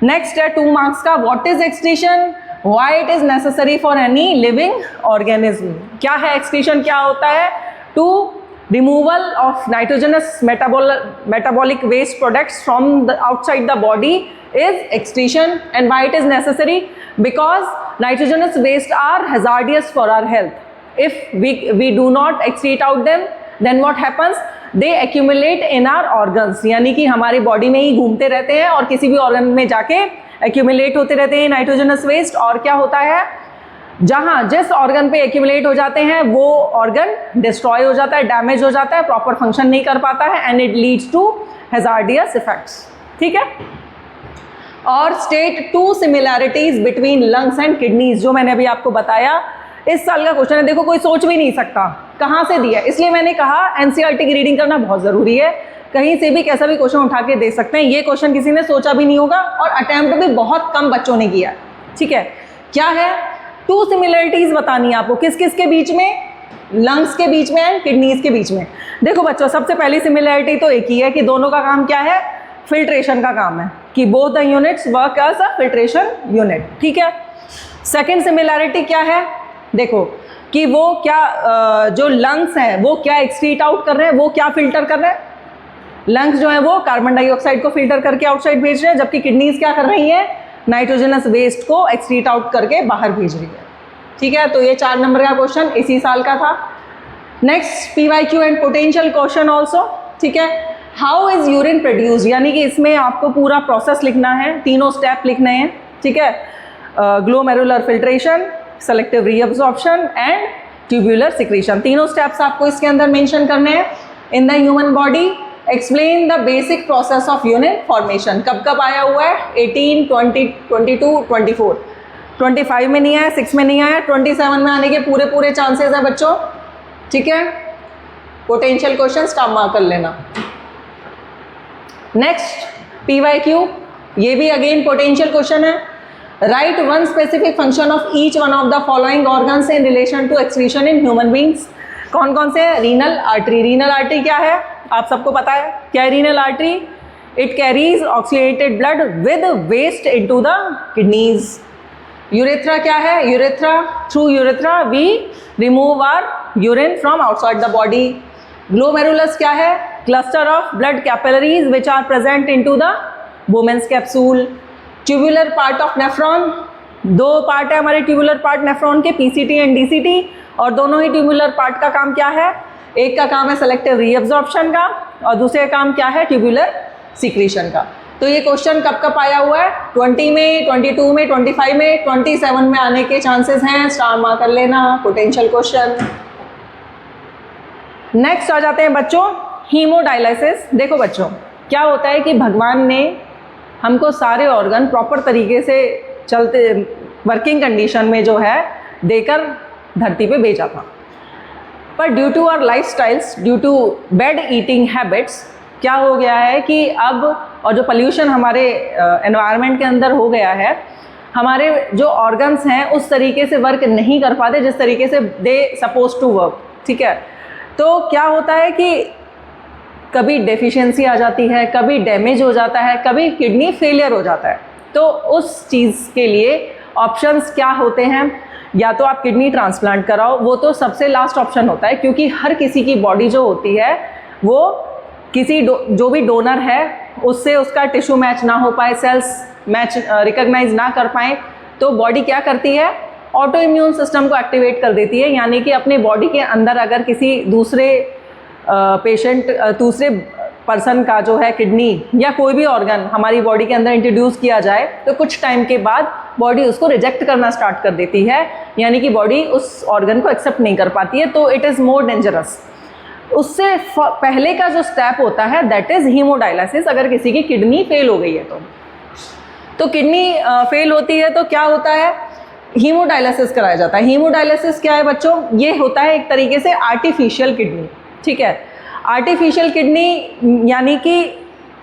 नेक्स्ट है 2 मार्क्स का, what is excretion, why it is necessary for any living organism. क्या है एक्सक्रीशन, क्या होता है? To removal of nitrogenous metabolic waste products from the outside the body is excretion. And why it is necessary? Because nitrogenous waste are hazardous for our health. If we do not excrete out them, then what happens? They accumulate in our organs, यानी कि हमारी body में ही घूमते रहते हैं और किसी भी ऑर्गन में जाके accumulate होते रहते हैं नाइट्रोजनस वेस्ट। और क्या होता है, जहाँ जिस ऑर्गन पे एक्यूमुलेट हो जाते हैं वो ऑर्गन डिस्ट्रॉय हो जाता है, डैमेज हो जाता है, प्रॉपर फंक्शन नहीं कर पाता है, and it leads to hazardous effects. ठीक है, और state 2 similarities between lungs and kidneys, जो मैंने अभी आपको बताया। इस साल का क्वेश्चन है, देखो कोई सोच भी नहीं सकता कहाँ से दिया, इसलिए मैंने कहा एनसीईआरटी की रीडिंग करना बहुत ज़रूरी है। कहीं से भी कैसा भी क्वेश्चन उठा के दे सकते हैं, ये क्वेश्चन किसी ने सोचा भी नहीं होगा और अटैम्प्ट भी बहुत कम बच्चों ने किया। ठीक है, क्या है? 2 सिमिलरिटीज बतानी है आपको, किस किस के बीच में? लंग्स के बीच में एंड किडनीज के बीच में। देखो बच्चों, सबसे पहली सिमिलरिटी तो एक ही है कि दोनों का काम क्या है? फिल्ट्रेशन का काम है, कि both the units work as a filtration unit. ठीक है, सेकेंड सिमिलरिटी क्या है? देखो कि वो क्या जो लंग्स हैं वो क्या एक्सक्रीट आउट कर रहे हैं, वो क्या फिल्टर कर रहे हैं? लंग्स जो है वो कार्बन डाइऑक्साइड को फिल्टर करके आउटसाइड भेज रहे हैं, जबकि किडनीज क्या कर रही है? नाइट्रोजनस वेस्ट को एक्सक्रीट आउट करके बाहर भेज रही है। ठीक है, तो ये 4 नंबर का क्वेश्चन इसी साल का था। Next PYQ and potential question also. ठीक है, हाउ इज यूरिन प्रोड्यूस, यानी कि इसमें आपको पूरा प्रोसेस लिखना है, तीनों स्टेप लिखने हैं। ठीक है, glomerular filtration, selective reabsorption and tubular secretion, तीनों स्टेप्स आपको इसके अंदर मेंशन करने हैं। In the human body explain the basic process of urine formation. कब कब आया हुआ है? 18, 20, 22, 24, 25 में नहीं आया, 6 में नहीं आया, 27 में आने के पूरे चांसेस है बच्चों। ठीक है, पोटेंशियल क्वेश्चन स्टॉप मार्क कर लेना। नेक्स्ट PYQ, ये भी अगेन पोटेंशियल क्वेश्चन है। Write 1 specific function of each one of the following organs in relation to excretion in human beings. कौन कौन से? Renal artery. रीनल आर्टरी क्या है? आप सबको पता है क्या है renal artery? It carries oxidated blood with waste into the kidneys. Urethra क्या है? Urethra, through urethra we remove our urine from outside the body. Glomerulus क्या है? Cluster of blood capillaries which are present into the Bowman's capsule. Tubular part of nephron, 2 part है हमारे tubular part nephron के, PCT and DCT, और दोनों ही tubular part का काम क्या है? एक का काम है सेलेक्टिव रीअब्सॉर्प्शन का और दूसरे का काम क्या है? ट्यूबुलर सिक्रीशन का। तो ये क्वेश्चन कब कब आया हुआ है? 20 में, 22 में, 25 में, 27 में आने के चांसेस हैं, स्टार मार्क कर लेना, पोटेंशियल क्वेश्चन। नेक्स्ट आ जाते हैं बच्चों हीमोडायलिसिस। देखो बच्चों, क्या होता है कि भगवान ने हमको सारे ऑर्गन प्रॉपर तरीके से चलते वर्किंग कंडीशन में जो है देकर धरती पे भेजा था, पर due to our life styles, due to bad eating habits, क्या हो गया है कि अब, और जो पोल्यूशन हमारे एनवायरनमेंट के अंदर हो गया है, हमारे जो ऑर्गन्स हैं उस तरीके से वर्क नहीं कर पाते जिस तरीके से दे सपोज टू वर्क। ठीक है, तो क्या होता है कि कभी डेफिशिएंसी आ जाती है, कभी डैमेज हो जाता है, कभी किडनी फेलियर हो जाता है। तो उस चीज़ के लिए ऑप्शंस क्या होते हैं? या तो आप किडनी ट्रांसप्लांट कराओ, वो तो सबसे लास्ट ऑप्शन होता है, क्योंकि हर किसी की बॉडी जो होती है वो किसी जो भी डोनर है उससे उसका टिश्यू मैच ना हो पाए, सेल्स मैच रिकॉग्नाइज ना कर पाए, तो बॉडी क्या करती है? ऑटो इम्यून सिस्टम को एक्टिवेट कर देती है। यानी कि अपने बॉडी के अंदर अगर किसी दूसरे पेशेंट, दूसरे पर्सन का जो है किडनी या कोई भी ऑर्गन हमारी बॉडी के अंदर इंट्रोड्यूस किया जाए तो कुछ टाइम के बाद बॉडी उसको रिजेक्ट करना स्टार्ट कर देती है, यानी कि बॉडी उस ऑर्गन को एक्सेप्ट नहीं कर पाती है, तो इट इज़ मोर डेंजरस। उससे पहले का जो स्टेप होता है दैट इज़ हीमोडायलिसिस। अगर किसी की किडनी फेल हो गई है तो किडनी फेल होती है तो क्या होता है, हीमोडायलिसिस कराया जाता है। हीमोडायलिसिस क्या है बच्चों, ये होता है एक तरीके से आर्टिफिशियल किडनी, ठीक है। आर्टिफिशियल किडनी यानी कि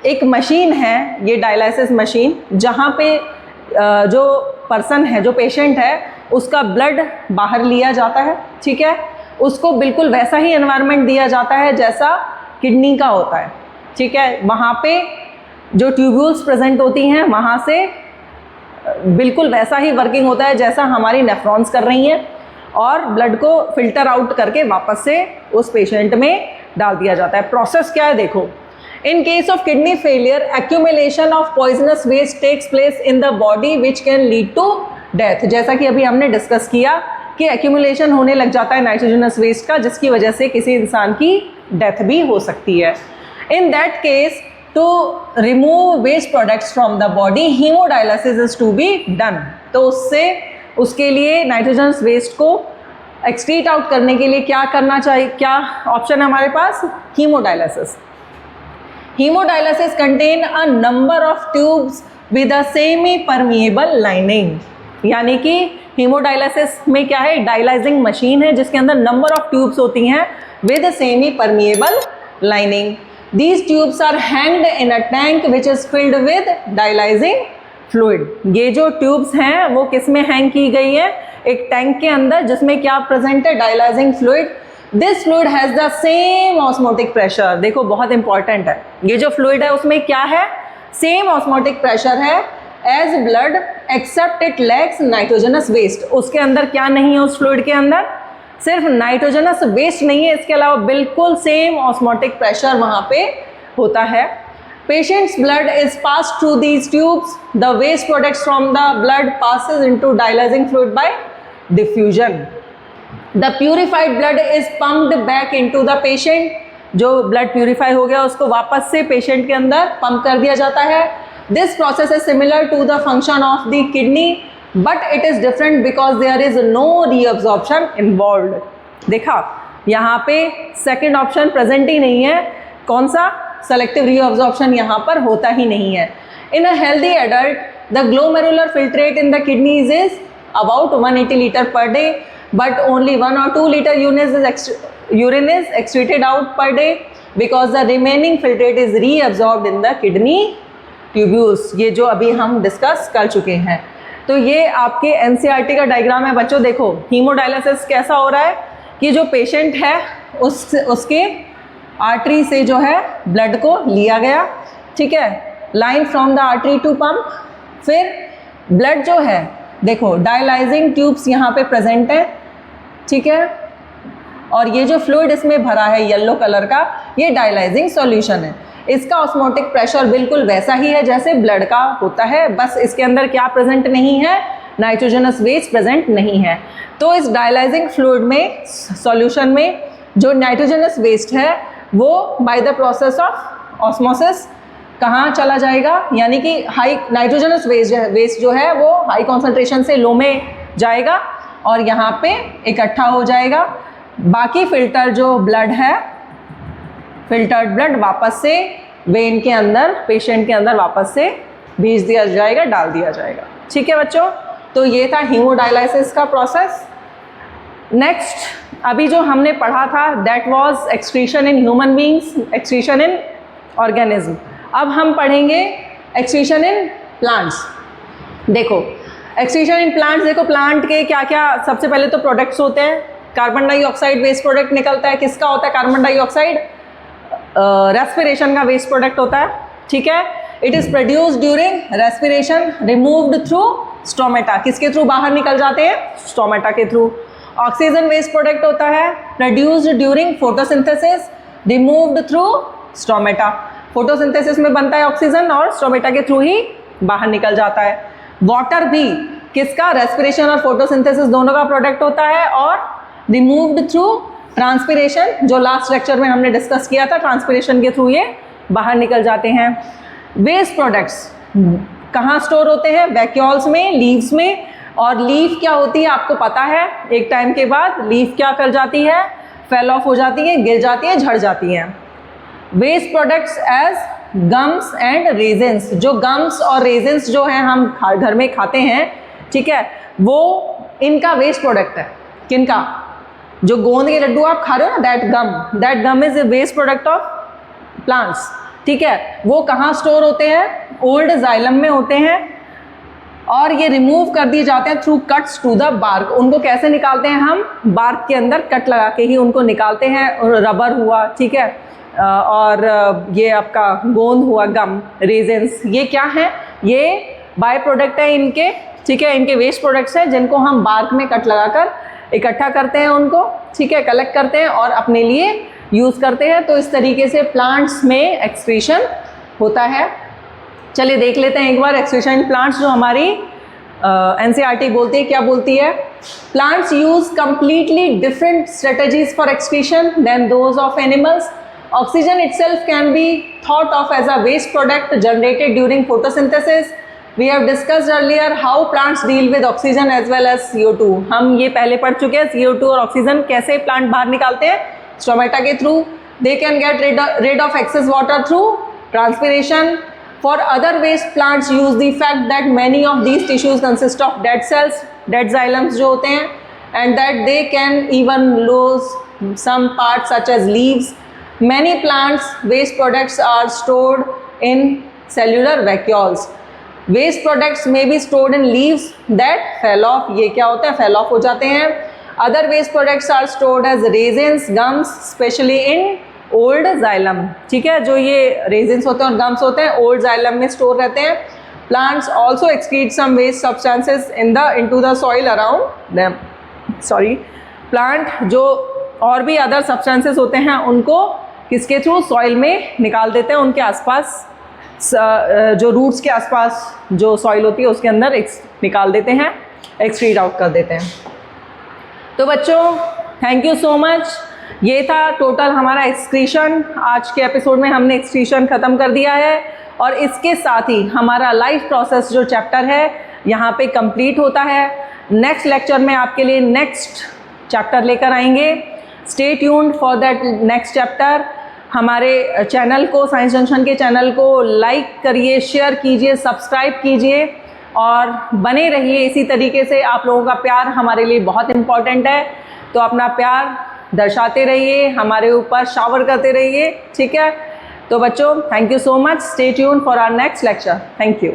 एक मशीन है, ये डायलिसिस मशीन, जहाँ पे जो पर्सन है, जो पेशेंट है, उसका ब्लड बाहर लिया जाता है, ठीक है। उसको बिल्कुल वैसा ही एनवायरनमेंट दिया जाता है जैसा किडनी का होता है, ठीक है। वहाँ पे जो ट्यूब्यूल्स प्रेजेंट होती हैं वहाँ से बिल्कुल वैसा ही वर्किंग होता है जैसा हमारी नेफ्रॉन्स कर रही हैं, और ब्लड को फिल्टर आउट करके वापस से उस पेशेंट में डाल दिया जाता है। प्रोसेस क्या है देखो, in case of kidney failure accumulation of poisonous waste takes place in the body which can lead to death. जैसा कि अभी हमने डिस्कस किया कि एक्यूमुलेशन होने लग जाता है नाइट्रोजनस वेस्ट का, जिसकी वजह से किसी इंसान की डेथ भी हो सकती है। In that case to remove waste products from the body haemodialysis is to be done. तो उसके लिए नाइट्रोजनस वेस्ट को एक्सक्रीट आउट करने के लिए क्या करना चाहिए, क्या ऑप्शन है हमारे पास, haemodialysis. Haemodialysis contain a number of tubes with a semi permeable lining, यानी कि हीमोडायलिसिस में क्या है, डायलाइजिंग मशीन है जिसके अंदर नंबर ऑफ ट्यूब्स होती हैं with semi permeable lining. These tubes are hanged in a tank which is filled with dialyzing fluid। ये जो ट्यूब्स हैं वो किस में हैंग की गई है, एक टैंक के अंदर, जिसमें क्या प्रेजेंट है, dialysing fluid. This fluid has the same osmotic pressure. देखो बहुत इंपॉर्टेंट है, ये जो फ्लूइड है उसमें क्या है, सेम ऑस्मोटिक प्रेशर है as blood except it lacks nitrogenous waste. उसके अंदर क्या नहीं है, उस फ्लूइड के अंदर सिर्फ नाइट्रोजनस वेस्ट नहीं है, इसके अलावा बिल्कुल सेम ऑस्मोटिक प्रेशर वहाँ पे होता है। Patient's blood is pass through these tubes, the waste products from the blood passes into dialysing fluid by diffusion. The purified blood is pumped back into the patient. जो blood purify हो गया उसको वापस से पेशेंट के अंदर pump कर दिया जाता है। This process is similar to the function of the kidney but it is different because there is no reabsorption involve. देखा यहाँ पे सेकेंड ऑप्शन प्रेजेंट ही नहीं है, कौन सा, सेलेक्टिव रीअब्जॉर्प्शन यहाँ पर होता ही नहीं है। In a healthy adult the glomerular filtrate in the kidneys is about 180 litre per day but only 1 or 2 liter urine is excreted out per day because the remaining filtrate is reabsorbed in the kidney tubules। ये जो अभी हम discuss कर चुके हैं। तो ये आपके एनसीईआरटी का डायग्राम है बच्चों। देखो हीमोडायलिसिस कैसा हो रहा है कि जो पेशेंट है उसके आर्टरी से जो है ब्लड को लिया गया, ठीक है, line from the artery to pump. फिर ब्लड जो है देखो डायलाइजिंग ट्यूब्स यहाँ पे प्रेजेंट है, ठीक है, और ये जो फ्लूइड इसमें भरा है येलो कलर का, ये डायलाइजिंग सॉल्यूशन है। इसका ऑस्मोटिक प्रेशर बिल्कुल वैसा ही है जैसे ब्लड का होता है, बस इसके अंदर क्या प्रेजेंट नहीं है, नाइट्रोजनस वेस्ट प्रेजेंट नहीं है। तो इस डायलाइजिंग फ्लूइड में, सॉल्यूशन में जो नाइट्रोजनस वेस्ट है वो by the process of osmosis कहाँ चला जाएगा, यानी कि हाई नाइट्रोजनस वेस्ट जो है वो हाई कॉन्सेंट्रेशन से लो में जाएगा और यहाँ पे इकट्ठा हो जाएगा। बाकी फिल्टर जो ब्लड है, फिल्टर्ड ब्लड वापस से वेन के अंदर, पेशेंट के अंदर वापस से भेज दिया जाएगा, डाल दिया जाएगा, ठीक है बच्चों। तो ये था हीमोडायलिसिस का प्रोसेस। नेक्स्ट अभी जो हमने पढ़ा था that was excretion in human beings, excretion in organism. अब हम पढ़ेंगे एक्सक्रीशन इन प्लांट्स। देखो एक्सक्रीशन इन प्लांट्स, देखो प्लांट के क्या क्या सबसे पहले तो प्रोडक्ट्स होते हैं। कार्बन डाइऑक्साइड वेस्ट प्रोडक्ट निकलता है, किसका होता है कार्बन डाइऑक्साइड, रेस्पिरेशन का वेस्ट प्रोडक्ट होता है, ठीक है। It is produced during respiration, removed through stomata, किसके थ्रू बाहर निकल जाते हैं, स्टोमेटा के थ्रू। ऑक्सीजन वेस्ट प्रोडक्ट होता है produced during photosynthesis, removed through stomata. Photosynthesis में बनता है ऑक्सीजन और स्टोमेटा के थ्रू ही बाहर निकल जाता है। वाटर भी किसका, रेस्पिरेशन और फोटोसिंथेसिस दोनों का प्रोडक्ट होता है, और रिमूव्ड थ्रू ट्रांसपिरेशन, जो लास्ट लेक्चर में हमने डिस्कस किया था, ट्रांसपिरेशन के थ्रू ये बाहर निकल जाते हैं। वेस्ट प्रोडक्ट्स कहाँ स्टोर होते हैं? वैक्यूल्स में, लीव्स में। और लीफ क्या होती है आपको पता है, एक टाइम के बाद लीफ क्या कर जाती है? फेल ऑफ हो जाती है, गिर जाती है, झड़ जाती हैं। Waste products as gums and resins, जो गम्स और रेजेंस जो हैं हम घर में खाते हैं, ठीक है, वो इनका वेस्ट प्रोडक्ट है। किनका? जो गोंद के लड्डू आप खा रहे हो ना, that gum is a waste product of plants, ठीक है। वो कहाँ स्टोर होते हैं? ओल्ड जाइलम में होते हैं और ये रिमूव कर दिए जाते हैं through cuts to the bark. उनको कैसे निकालते हैं हम? बार्क के अंदर कट लगा के ही उनको निकालते हैं। रबर हुआ, ठीक है, और ये आपका गोंद हुआ, गम, रेजेंस, ये क्या है? ये बाय प्रोडक्ट है इनके, ठीक है, इनके वेस्ट प्रोडक्ट्स हैं जिनको हम बार्क में कट लगाकर इकट्ठा करते हैं उनको, ठीक है, कलेक्ट करते हैं और अपने लिए यूज़ करते हैं। तो इस तरीके से प्लांट्स में एक्सक्रीशन होता है। चलिए देख लेते हैं एक बार एक्सक्रीशन प्लांट्स, जो हमारी NCERT बोलती है। क्या बोलती है? Plants use completely different strategies for excretion than those of animals. Oxygen itself can be thought of as a waste product generated during photosynthesis. We have discussed earlier how plants deal with oxygen as well as CO2. हम ये पहले पढ़ चुके हैं, CO2 और oxygen कैसे plant बाहर निकालते हैं, स्टोमेटा के through. They can get rid of excess water through transpiration. For other waste, plants use the fact that many of these tissues consist of dead cells, dead xylems जो होते हैं, and that they can even lose some parts such as leaves. Many plants waste products are stored in cellular vacuoles. Waste products may be stored in leaves that fell off. ये क्या होता है? fell off हो जाते हैं। Other waste products are stored as raisins, gums, especially in old xylem. ठीक है, जो ये raisins होते हैं और gums होते हैं old xylem में store रहते हैं। Plants also excrete some waste substances into the soil around them. Plant जो और भी अदर सब्सटेंसेस होते हैं उनको किसके थ्रू? सॉइल में निकाल देते हैं। उनके आसपास, जो रूट्स के आसपास जो सॉइल होती है उसके अंदर निकाल देते हैं, एक्सक्रीट आउट कर देते हैं। तो बच्चों, थैंक यू सो मच। ये था टोटल हमारा एक्सक्रीशन। आज के एपिसोड में हमने एक्सक्रीशन ख़त्म कर दिया है और इसके साथ ही हमारा लाइफ प्रोसेस जो चैप्टर है यहाँ पे कंप्लीट होता है। नेक्स्ट लेक्चर में आपके लिए नेक्स्ट चैप्टर लेकर आएंगे। Stay tuned for that next chapter. हमारे चैनल को, साइंस जंक्शन के चैनल को लाइक करिए, शेयर कीजिए, सब्सक्राइब कीजिए और बने रहिए इसी तरीके से। आप लोगों का प्यार हमारे लिए बहुत इम्पॉर्टेंट है, तो अपना प्यार दर्शाते रहिए, हमारे ऊपर शावर करते रहिए, ठीक है। तो बच्चों, thank you so much. Stay tuned for our next lecture. Thank you.